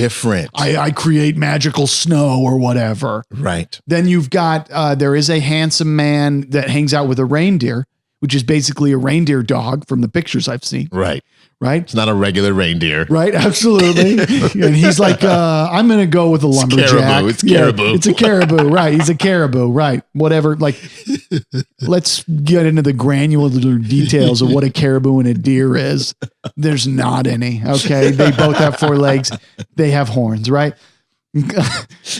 I create magical snow or whatever. Right. Then you've got, there is a handsome man that hangs out with a reindeer, which is basically a reindeer dog from the pictures I've seen. Right. Right. It's not a regular reindeer. Right. Absolutely. And he's like, I'm going to go with a lumberjack. It's caribou. Yeah, it's a caribou. Right. He's a caribou. Right. Whatever. Like, let's get into the granular details of what a caribou and a deer is. There's not any. Okay. They both have 4 legs. They have horns. Right.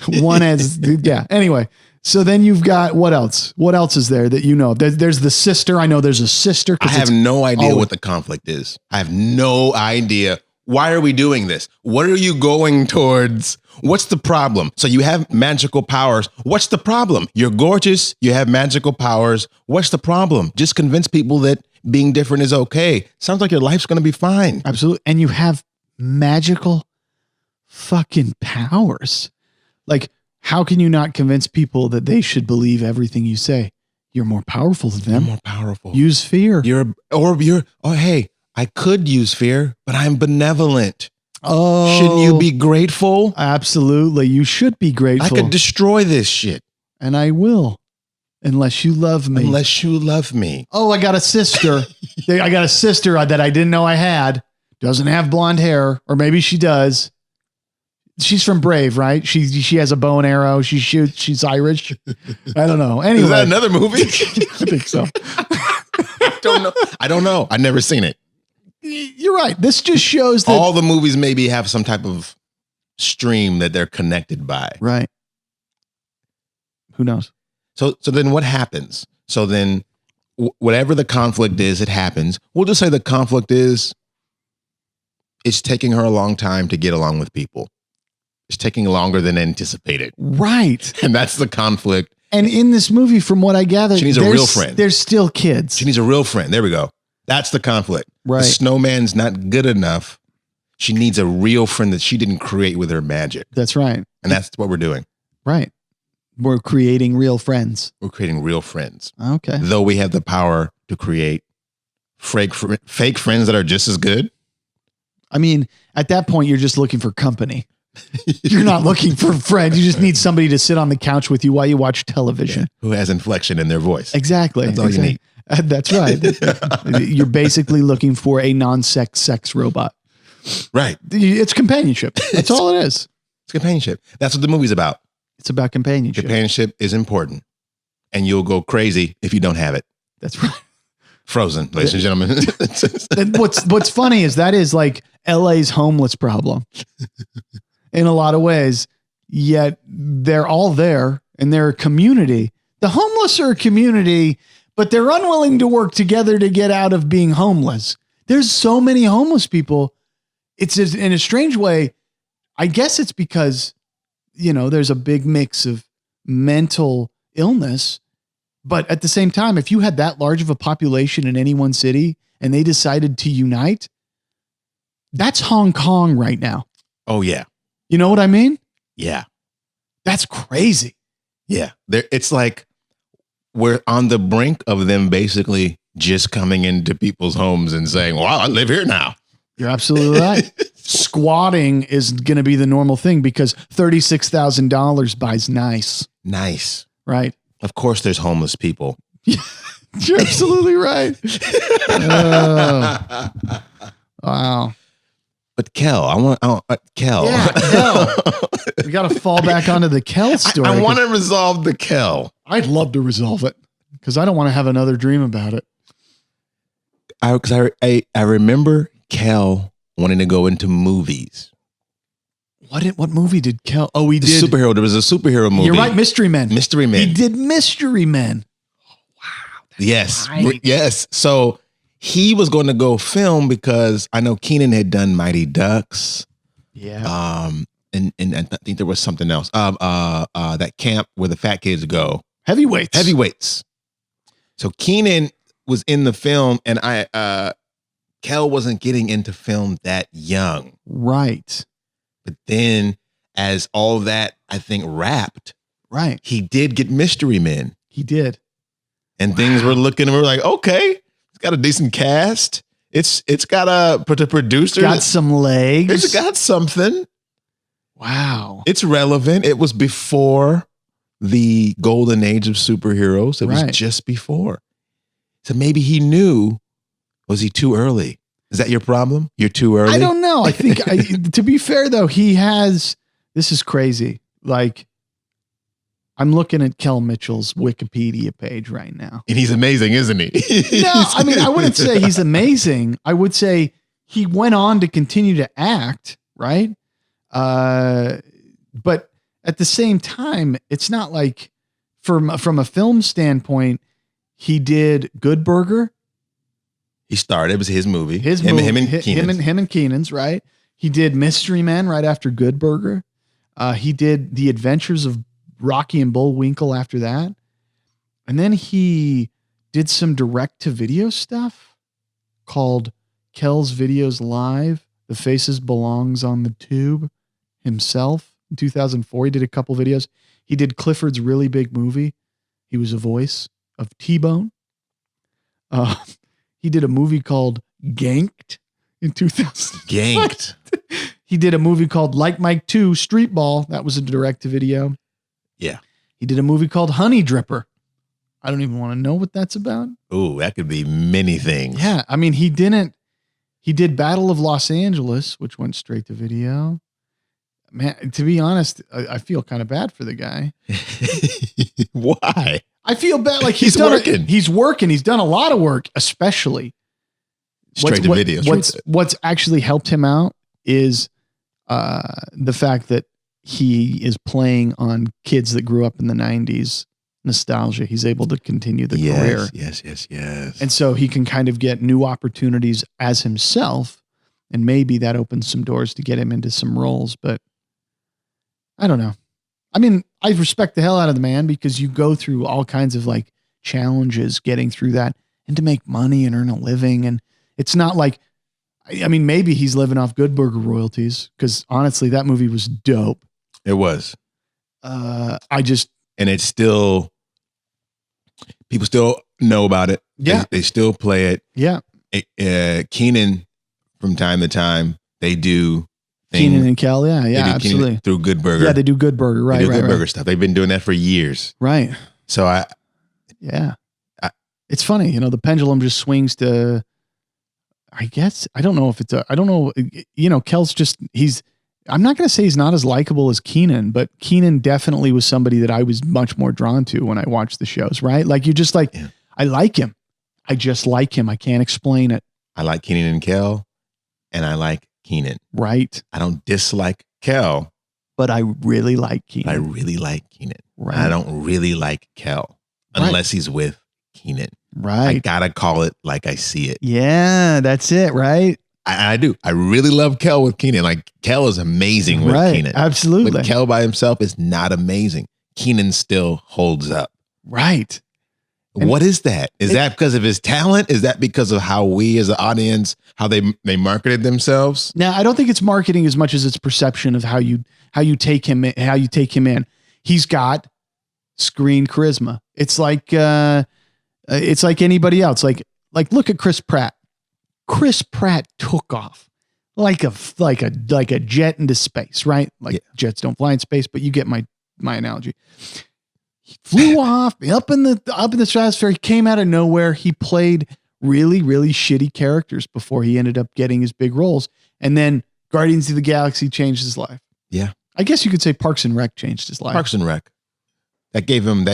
One has, yeah. Anyway. So then you've got what else? What else is there that you know? There's the sister. I know there's a sister. I have no idea what the conflict is. I have no idea. Why are we doing this? What are you going towards? What's the problem? So you have magical powers. What's the problem? You're gorgeous. You have magical powers. What's the problem? Just convince people that being different is okay. Sounds like your life's going to be fine. Absolutely. And you have magical fucking powers. Like, how can you not convince people that they should believe everything you say? You're more powerful than them. You're more powerful. Use fear. Hey, I could use fear, but I'm benevolent. Oh, shouldn't you be grateful? Absolutely. You should be grateful. I could destroy this shit. And I will. Unless you love me. Unless you love me. Oh, I got a sister. I got a sister that I didn't know I had. Doesn't have blonde hair. Or maybe she does. She's from Brave, right? She has a bow and arrow. She shoots. She's Irish. I don't know. Anyway, is that another movie? I think so. I don't know. I've never seen it. You're right. This just shows that all the movies maybe have some type of stream that they're connected by. Right. Who knows? So then what happens? So then whatever the conflict is, it happens. We'll just say the conflict is it's taking her a long time to get along with people. It's taking longer than anticipated. Right. And that's the conflict. And in this movie, from what I gather, she needs a real friend. There's still kids. She needs a real friend. There we go. That's the conflict. Right. The snowman's not good enough. She needs a real friend that she didn't create with her magic. That's right. And that's what we're doing. Right. We're creating real friends. We're creating real friends. Okay. Though we have the power to create fake friends that are just as good. I mean, at that point, you're just looking for company. You're not looking for friends. You just need somebody to sit on the couch with you while you watch television. Yeah, who has inflection in their voice. Exactly. That's all you need. That's right. You're basically looking for a sex robot. Right. It's companionship. That's all it is. It's companionship. That's what the movie's about. It's about companionship. Companionship is important. And you'll go crazy if you don't have it. That's right. Frozen, ladies and gentlemen. And what's funny is that is like LA's homeless problem in a lot of ways, yet they're all there and they're a community. The homeless are a community, but they're unwilling to work together to get out of being homeless. There's so many homeless people. it's in a strange way. I guess it's because, there's a big mix of mental illness, but at the same time, if you had that large of a population in any one city and they decided to unite, that's Hong Kong right now. Oh yeah. You know what I mean? Yeah. That's crazy. Yeah. It's like we're on the brink of them basically just coming into people's homes and saying, wow, I live here now. You're absolutely right. Squatting is going to be the normal thing because $36,000 buys nice. Nice. Right. Of course there's homeless people. You're absolutely right. Wow. But Kel, Kel. Yeah, Kel. We got to fall back onto the Kel story. I want to resolve the Kel. I'd love to resolve it because I don't want to have another dream about it. I remember Kel wanting to go into movies. What movie did Kel? Oh, he did. Superhero. There was a superhero movie. You're right. Mystery Men. Mystery Men. He did Mystery Men. Oh, wow. Yes. Right. Yes. So he was going to go film because I know Kenan had done Mighty Ducks. Yeah. And I think there was something else. That camp where the fat kids go. Heavyweights. So Kenan was in the film, and Kel wasn't getting into film that young. Right. But then, as all that I think wrapped, right, he did get Mystery Men. He did, and things were looking. And we were like, okay, it's got a decent cast. It's got the producer got some legs. It's got something. Wow, it's relevant. It was before the golden age of superheroes. It was just before. So maybe he knew. Was he too early? Is that your problem? You're too early? I don't know. I think, to be fair though, this is crazy. Like, I'm looking at Kel Mitchell's Wikipedia page right now. And he's amazing, isn't he? No, I mean, I wouldn't say he's amazing. I would say he went on to continue to act, right? But at the same time, it's not like from a film standpoint, he did Good Burger. He started. It was his movie. Him and Kenan's, right? He did Mystery Men right after Good Burger. He did The Adventures of Rocky and Bullwinkle after that. And then he did some direct-to-video stuff called Kel's Videos Live. The Faces Belongs on the Tube himself. In 2004, he did a couple videos. He did Clifford's Really Big Movie. He was a voice of T-Bone. He did a movie called Ganked in 2000. Ganked. He did a movie called Like Mike 2, Street Ball. That was a direct-to-video. Yeah. He did a movie called Honey Dripper. I don't even want to know what that's about. Oh, that could be many things. Yeah. I mean, he did Battle of Los Angeles, which went straight to video. Man, to be honest, I feel kind of bad for the guy. Why? I feel bad. Like he's working. He's working. He's done a lot of work, especially straight to video. What's actually helped him out is the fact that he is playing on kids that grew up in the 90s nostalgia. He's able to continue the career. Yes. And so he can kind of get new opportunities as himself. And maybe that opens some doors to get him into some roles. But I don't know. I mean, I respect the hell out of the man because you go through all kinds of like challenges getting through that and to make money and earn a living. And it's not like, I mean, maybe he's living off Good Burger royalties because honestly, that movie was dope. It was. And it's still, people still know about it. Yeah. They still play it. Yeah. Kenan, from time to time, they do Kenan and Kel. Yeah, absolutely. Through Good Burger. Yeah, they do Good Burger. Right, Good Burger stuff. They've been doing that for years. Right. So it's funny, the pendulum just swings to, I guess, I don't know, Kel's just, I'm not going to say he's not as likable as Kenan, but Kenan definitely was somebody that I was much more drawn to when I watched the shows, right? Like you're just like, I like him. I just like him. I can't explain it. I like Kenan and Kel, and I like Kenan. Right. I don't dislike Kel, but I really like Kenan. I really like Kenan. Right. I don't really like Kel unless he's with Kenan. Right. I gotta call it like I see it. Yeah, that's it. Right. I do. I really love Kel with Kenan. Like Kel is amazing with Right. Kenan. Absolutely. But Kel by himself is not amazing. Kenan still holds up. Right. And what is that? Is that because of his talent? Is that because of how we as an audience, how they marketed themselves? Now, I don't think it's marketing as much as it's perception of how you take him in. He's got screen charisma. It's like anybody else. Like look at Chris Pratt. Chris Pratt took off like a jet into space, right? Like jets don't fly in space, but you get my analogy. He flew off up in the stratosphere. He came out of nowhere. He played really, really shitty characters before he ended up getting his big roles. And then Guardians of the Galaxy changed his life. Yeah. I guess you could say Parks and Rec changed his life. Parks and Rec. That gave him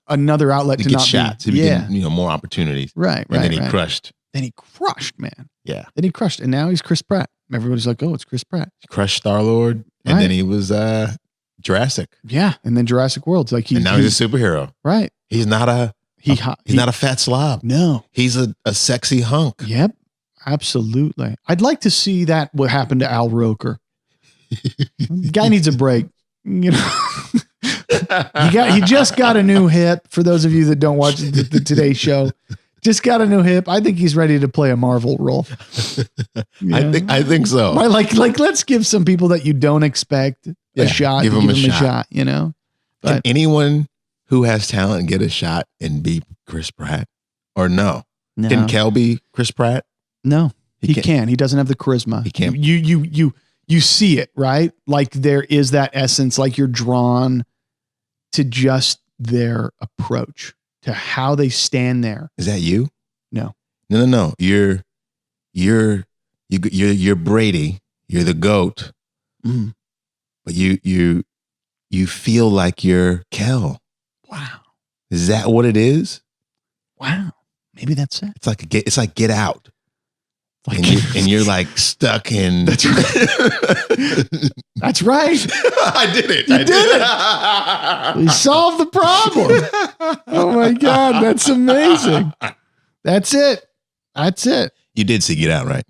another outlet to get not shots. Be, Get, more opportunities. Right. And then he crushed. Then he crushed, man. Yeah. Then he crushed. And now he's Chris Pratt. Everybody's like, oh, it's Chris Pratt. He crushed Star-Lord. And then he was Jurassic. Yeah. And then Jurassic World. Like and now he's a superhero. Right. He's not he's not a fat slob. No. He's a sexy hunk. Yep. Absolutely. I'd like to see that what happened to Al Roker. Guy needs a break. You know. he just got a new hip. For those of you that don't watch the Today Show, just got a new hip. I think he's ready to play a Marvel role. I think so. Like let's give some people that you don't expect a shot. Give them a shot. You know. But can anyone who has talent get a shot and be Chris Pratt? Or no? Can Kel be Chris Pratt? No, he can't. He doesn't have the charisma. He can't. You see it, right? Like there is that essence, like you're drawn to just their approach, to how they stand there. Is that you? No. You're Brady. You're the GOAT. Mm. But you feel like you're Kel. Wow. Is that what it is? Wow. Maybe that's it. It's like Get Out. And you're like stuck in. That's right. That's right. I did it. You did it. We solved the problem. Oh my God. That's amazing. That's it. You did see Get Out, right?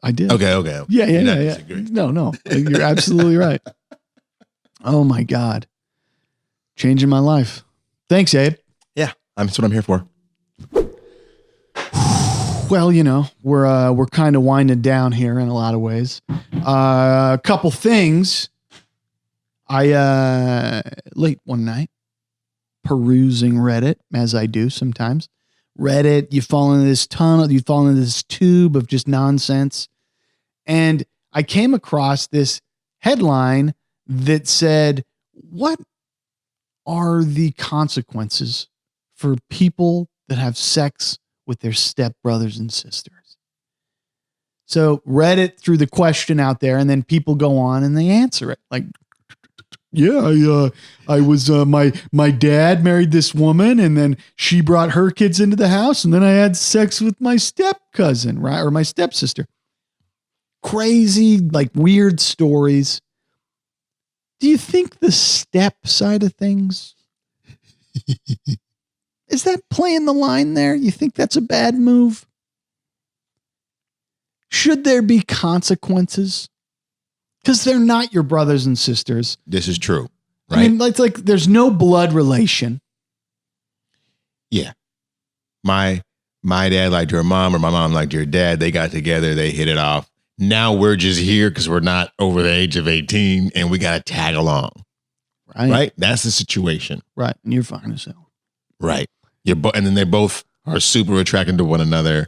I did. Okay. Yeah. No. You're absolutely right. Oh my God. Changing my life. Thanks, Abe. Yeah. That's what I'm here for. Well, we're kind of winding down here in a lot of ways. A couple things. I late one night perusing Reddit, as I do sometimes. Reddit, you fall into this tunnel, you fall into this tube of just nonsense. And I came across this headline that said, what are the consequences for people that have sex with their stepbrothers and sisters? So Reddit threw the question out there, and then people go on and they answer it. Like, yeah, I was my dad married this woman, and then she brought her kids into the house, and then I had sex with my step cousin, right, or my stepsister. Crazy, like weird stories. Do you think the step side of things? Is that playing the line there? You think that's a bad move? Should there be consequences? Because they're not your brothers and sisters. This is true, right? I mean, it's like there's no blood relation. Yeah. My dad liked your mom, or my mom liked your dad. They got together. They hit it off. Now we're just here because we're not over the age of 18 and we got to tag along. Right? That's the situation. Right. And you're fine as hell. Right. And then they both are super attracted to one another.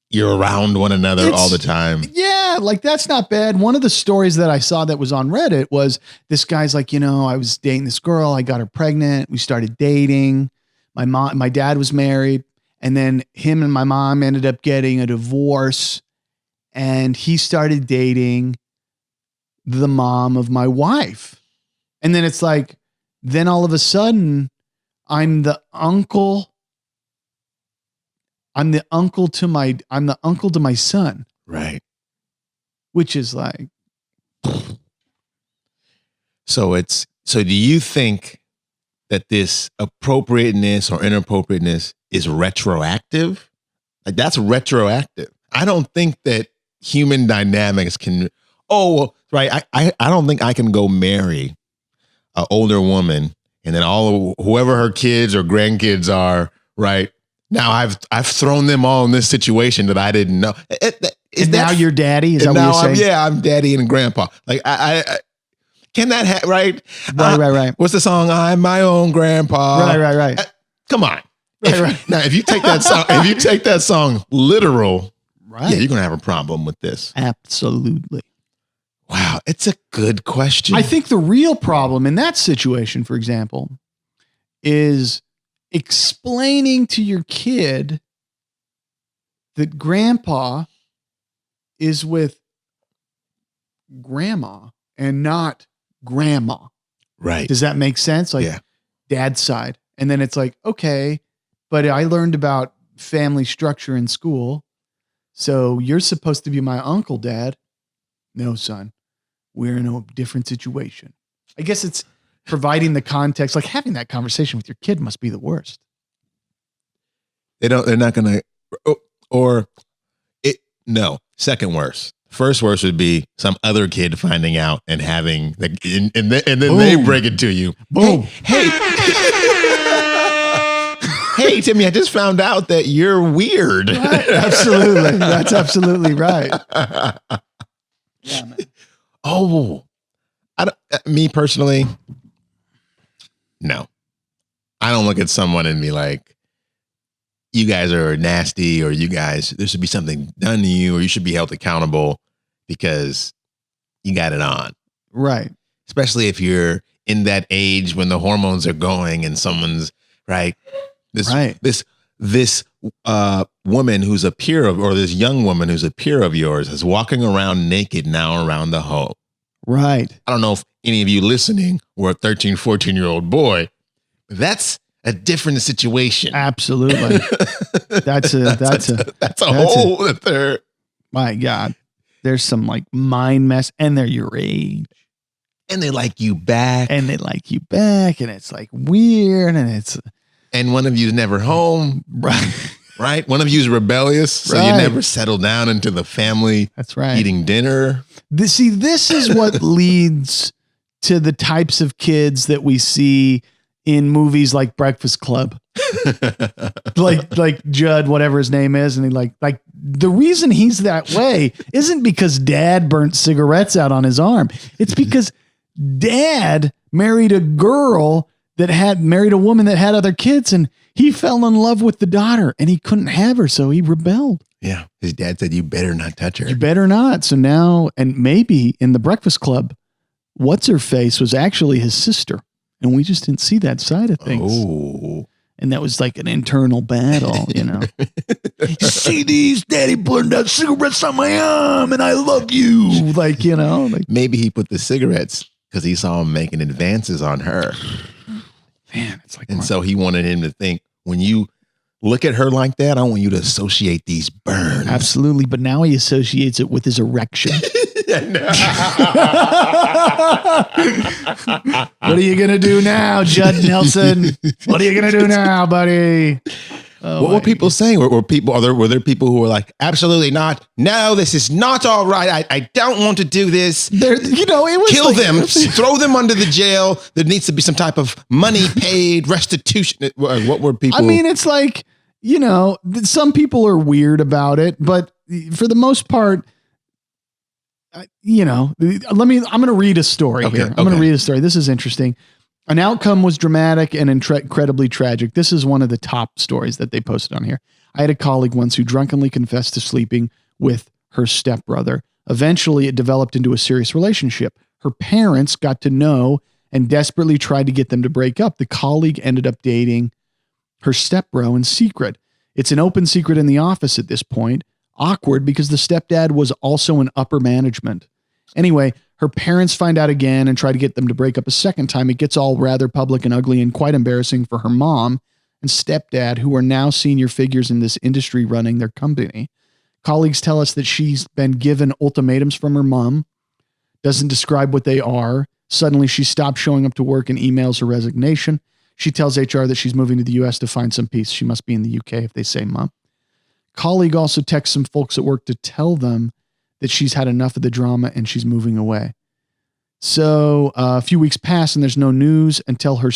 You're around one another all the time. Yeah, like that's not bad. One of the stories that I saw that was on Reddit was this guy's like, I was dating this girl. I got her pregnant. We started dating. My dad was married. And then him and my mom ended up getting a divorce. And he started dating the mom of my wife. And then it's like, then all of a sudden, I'm the uncle to my son. Right. Which is like. So do you think that this appropriateness or inappropriateness is retroactive? Like that's retroactive. I don't think that human dynamics can. Oh, right. I don't think I can go marry an older woman and then whoever her kids or grandkids are. Right now, I've thrown them all in this situation that I didn't know. Now you're daddy. Is that what you're saying? I'm daddy and grandpa. Like I can that right? Right. What's the song? I'm my own grandpa. Right. Come on. Right. Now, if you take that song literal, Right. yeah, you're gonna have a problem with this. Absolutely. Wow, it's a good question. I think the real problem in that situation, for example, is explaining to your kid that grandpa is with grandma and not grandma. Right. Does that make sense? Like dad's side. And then it's like, okay, but I learned about family structure in school. So you're supposed to be my uncle, Dad. No, son, we're in a different situation. I guess it's providing the context, like having that conversation with your kid must be the worst. They're not going to, no, second worst. First worst would be some other kid finding out and having, and then they break it to you. Boom. Hey, hey, Timmy, I just found out that you're weird. Right. Absolutely. That's absolutely right. Yeah, man. Oh, me personally, no. I don't look at someone and be like, you guys are nasty, or you guys, there should be something done to you, or you should be held accountable because you got it on. Right. Especially if you're in that age when the hormones are going and someone's this woman who's a peer of, or this young woman who's a peer of yours is walking around naked now around the home. Right. I don't know if any of you listening were a 13, 14-year-old boy, but that's a different situation. Absolutely. That's a whole other. My God. There's some like mind mess, and they're your age. And they like you back. And it's like weird, and one of you's never home. Right. One of you's rebellious. So you never settle down into the family. That's right. Eating dinner. This is what leads to the types of kids that we see in movies like Breakfast Club. like Judd, whatever his name is, and he like the reason he's that way isn't because dad burnt cigarettes out on his arm. It's because dad married a woman that had other kids, and he fell in love with the daughter and he couldn't have her, so he rebelled. Yeah. His dad said, you better not touch her. You better not. So now, and maybe in the Breakfast Club, what's her face was actually his sister, and we just didn't see that side of things. Oh. And that was like an internal battle, you know. You see these, daddy putting out cigarettes on my arm, and I love you. Like, you know. Like, maybe he put the cigarettes because he saw him making advances on her. Man, it's like, and so he wanted him to think, when you look at her like that, I want you to associate these burns. Absolutely. But now he associates it with his erection. What are you going to do now, Judd Nelson? What are you going to do now, buddy? What were people saying? Were there people who were like, absolutely not. No, this is not all right. I don't want to do this. It was kill them, throw them under the jail. There needs to be some type of money paid, restitution. What were people? I mean, it's like, some people are weird about it, but for the most part, I'm going to read a story here. I'm going to read a story. This is interesting. An outcome was dramatic and incredibly tragic. This is one of the top stories that they posted on here. I had a colleague once who drunkenly confessed to sleeping with her stepbrother. Eventually, it developed into a serious relationship. Her parents got to know and desperately tried to get them to break up. The colleague ended up dating her stepbro in secret. It's an open secret in the office at this point. Awkward because the stepdad was also in upper management. Anyway, her parents find out again and try to get them to break up a second time. It gets all rather public and ugly and quite embarrassing for her mom and stepdad, who are now senior figures in this industry running their company. Colleagues tell us that she's been given ultimatums from her mom, doesn't describe what they are. Suddenly, she stops showing up to work and emails her resignation. She tells HR that she's moving to the U.S. to find some peace. She must be in the UK if they say mom. Colleague also texts some folks at work to tell them that she's had enough of the drama and she's moving away. So a few weeks pass and there's no news until her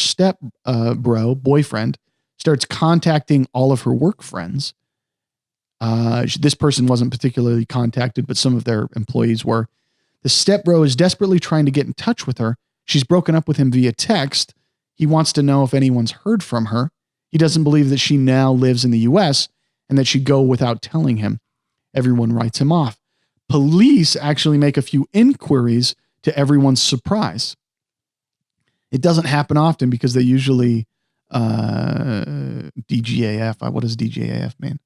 boyfriend, starts contacting all of her work friends. This person wasn't particularly contacted, but some of their employees were. The stepbro is desperately trying to get in touch with her. She's broken up with him via text. He wants to know if anyone's heard from her. He doesn't believe that she now lives in the US and that she'd go without telling him. Everyone writes him off. Police actually make a few inquiries to everyone's surprise. It doesn't happen often because they usually DGAF. What does DGAF mean?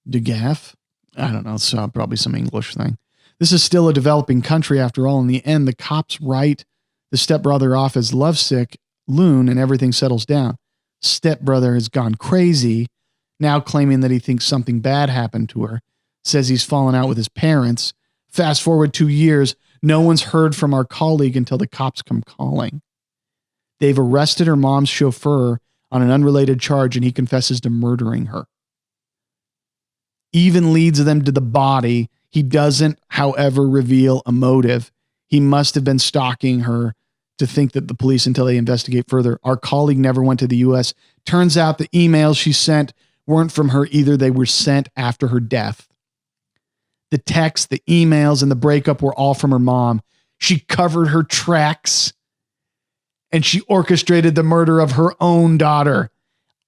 DGAF? I don't know. It's probably some English thing. This is still a developing country after all. In the end, the cops write the stepbrother off as lovesick loon and everything settles down. Stepbrother has gone crazy, now claiming that he thinks something bad happened to her. Says he's fallen out with his parents. Fast forward 2 years, no one's heard from our colleague until the cops come calling. They've arrested her mom's chauffeur on an unrelated charge and he confesses to murdering her. Even leads them to the body. He doesn't, however, reveal a motive. He must have been stalking her to think that the police until they investigate further. Our colleague never went to the US. Turns out the emails she sent weren't from her either. They were sent after her death. The texts, the emails, and the breakup were all from her mom. She covered her tracks and she orchestrated the murder of her own daughter,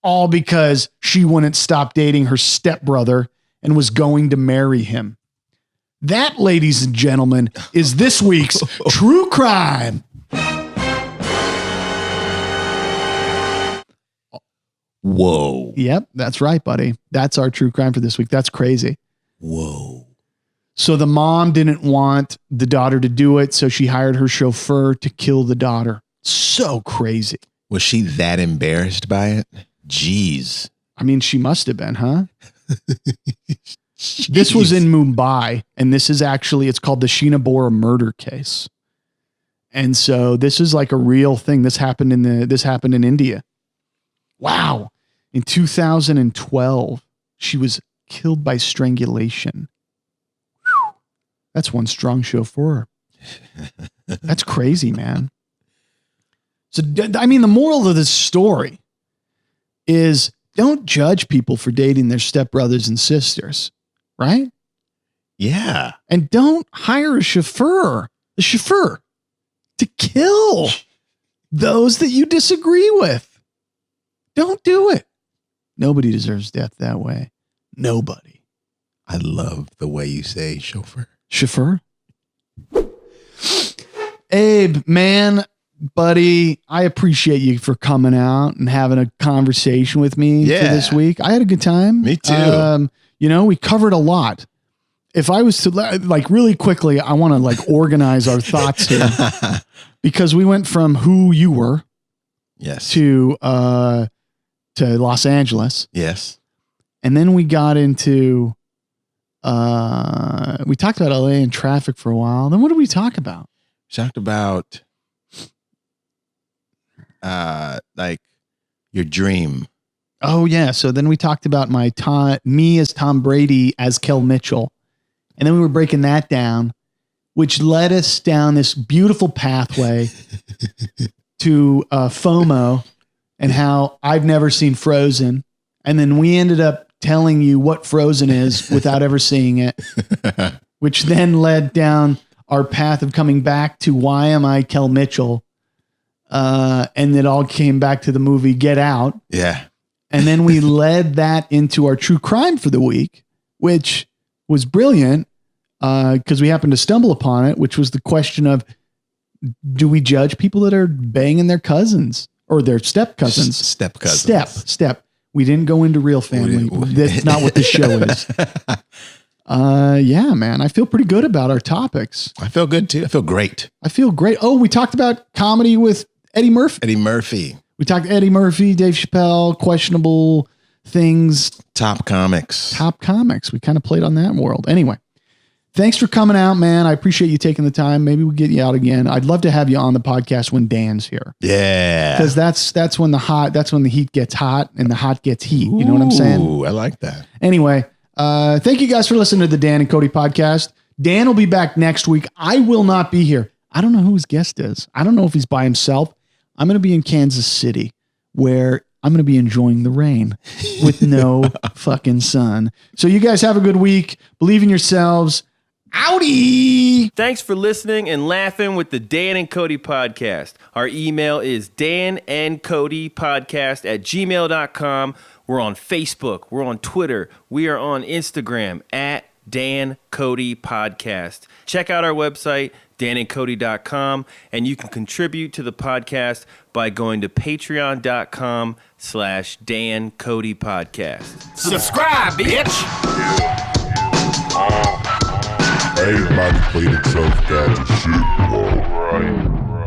all because she wouldn't stop dating her stepbrother and was going to marry him. That, ladies and gentlemen, is this week's True Crime. Whoa. Yep, that's right, buddy. That's our true crime for this week. That's crazy. Whoa. So the mom didn't want the daughter to do it, so she hired her chauffeur to kill the daughter. So crazy. Was she that embarrassed by it? Jeez. I mean, she must have been, huh? This was in Mumbai, and this is actually, it's called the Sheena Bora murder case. And so this is like a real thing. This happened in India. Wow. In 2012, she was killed by strangulation. Whew. That's one strong chauffeur. That's crazy, man. So, I mean, the moral of this story is don't judge people for dating their stepbrothers and sisters, right? Yeah. And don't hire the chauffeur to kill those that you disagree with. Don't do it. Nobody deserves death that way. Nobody. I love the way you say chauffeur. Chauffeur? Abe, man, buddy, I appreciate you for coming out and having a conversation with me for this week. I had a good time. Me too. We covered a lot. If I was to really quickly, I want to organize our thoughts here because we went from who you were to Los Angeles. Yes. And then we got into, we talked about LA and traffic for a while. Then what did we talk about? We talked about your dream. Oh yeah. So then we talked about me as Tom Brady as Kel Mitchell. And then we were breaking that down, which led us down this beautiful pathway to FOMO and how I've never seen Frozen. And then we ended up telling you what Frozen is without ever seeing it, which then led down our path of coming back to why am I Kel Mitchell? And it all came back to the movie Get Out. Yeah. And then we led that into our true crime for the week, which was brilliant because we happened to stumble upon it, which was the question of, do we judge people that are banging their cousins or their step cousins? Step cousins. Step. We didn't go into real family. That's not what this show is. Yeah, man. I feel pretty good about our topics. I feel good too. I feel great. Oh, we talked about comedy with Eddie Murphy. We talked Eddie Murphy, Dave Chappelle, questionable things. Top comics. We kind of played on that world. Anyway, thanks for coming out, man. I appreciate you taking the time. Maybe we'll get you out again. I'd love to have you on the podcast when Dan's here. Yeah. Because that's when the heat gets hot and the hot gets heat. You know what I'm saying? Ooh, I like that. Anyway, thank you guys for listening to the Dan and Kody podcast. Dan will be back next week. I will not be here. I don't know who his guest is. I don't know if he's by himself. I'm going to be in Kansas City, where I'm going to be enjoying the rain with no fucking sun. So you guys have a good week. Believe in yourselves. Outie! Thanks for listening and laughing with the Dan and Kody Podcast. Our email is danandcodypodcast@gmail.com. We're on Facebook. We're on Twitter. We are on Instagram at Dan Kody Podcast. Check out our website, danandkody.com, and you can contribute to the podcast by going to patreon.com/Dan Kody Podcast. Subscribe, bitch! Everybody played itself down to shit. Alright.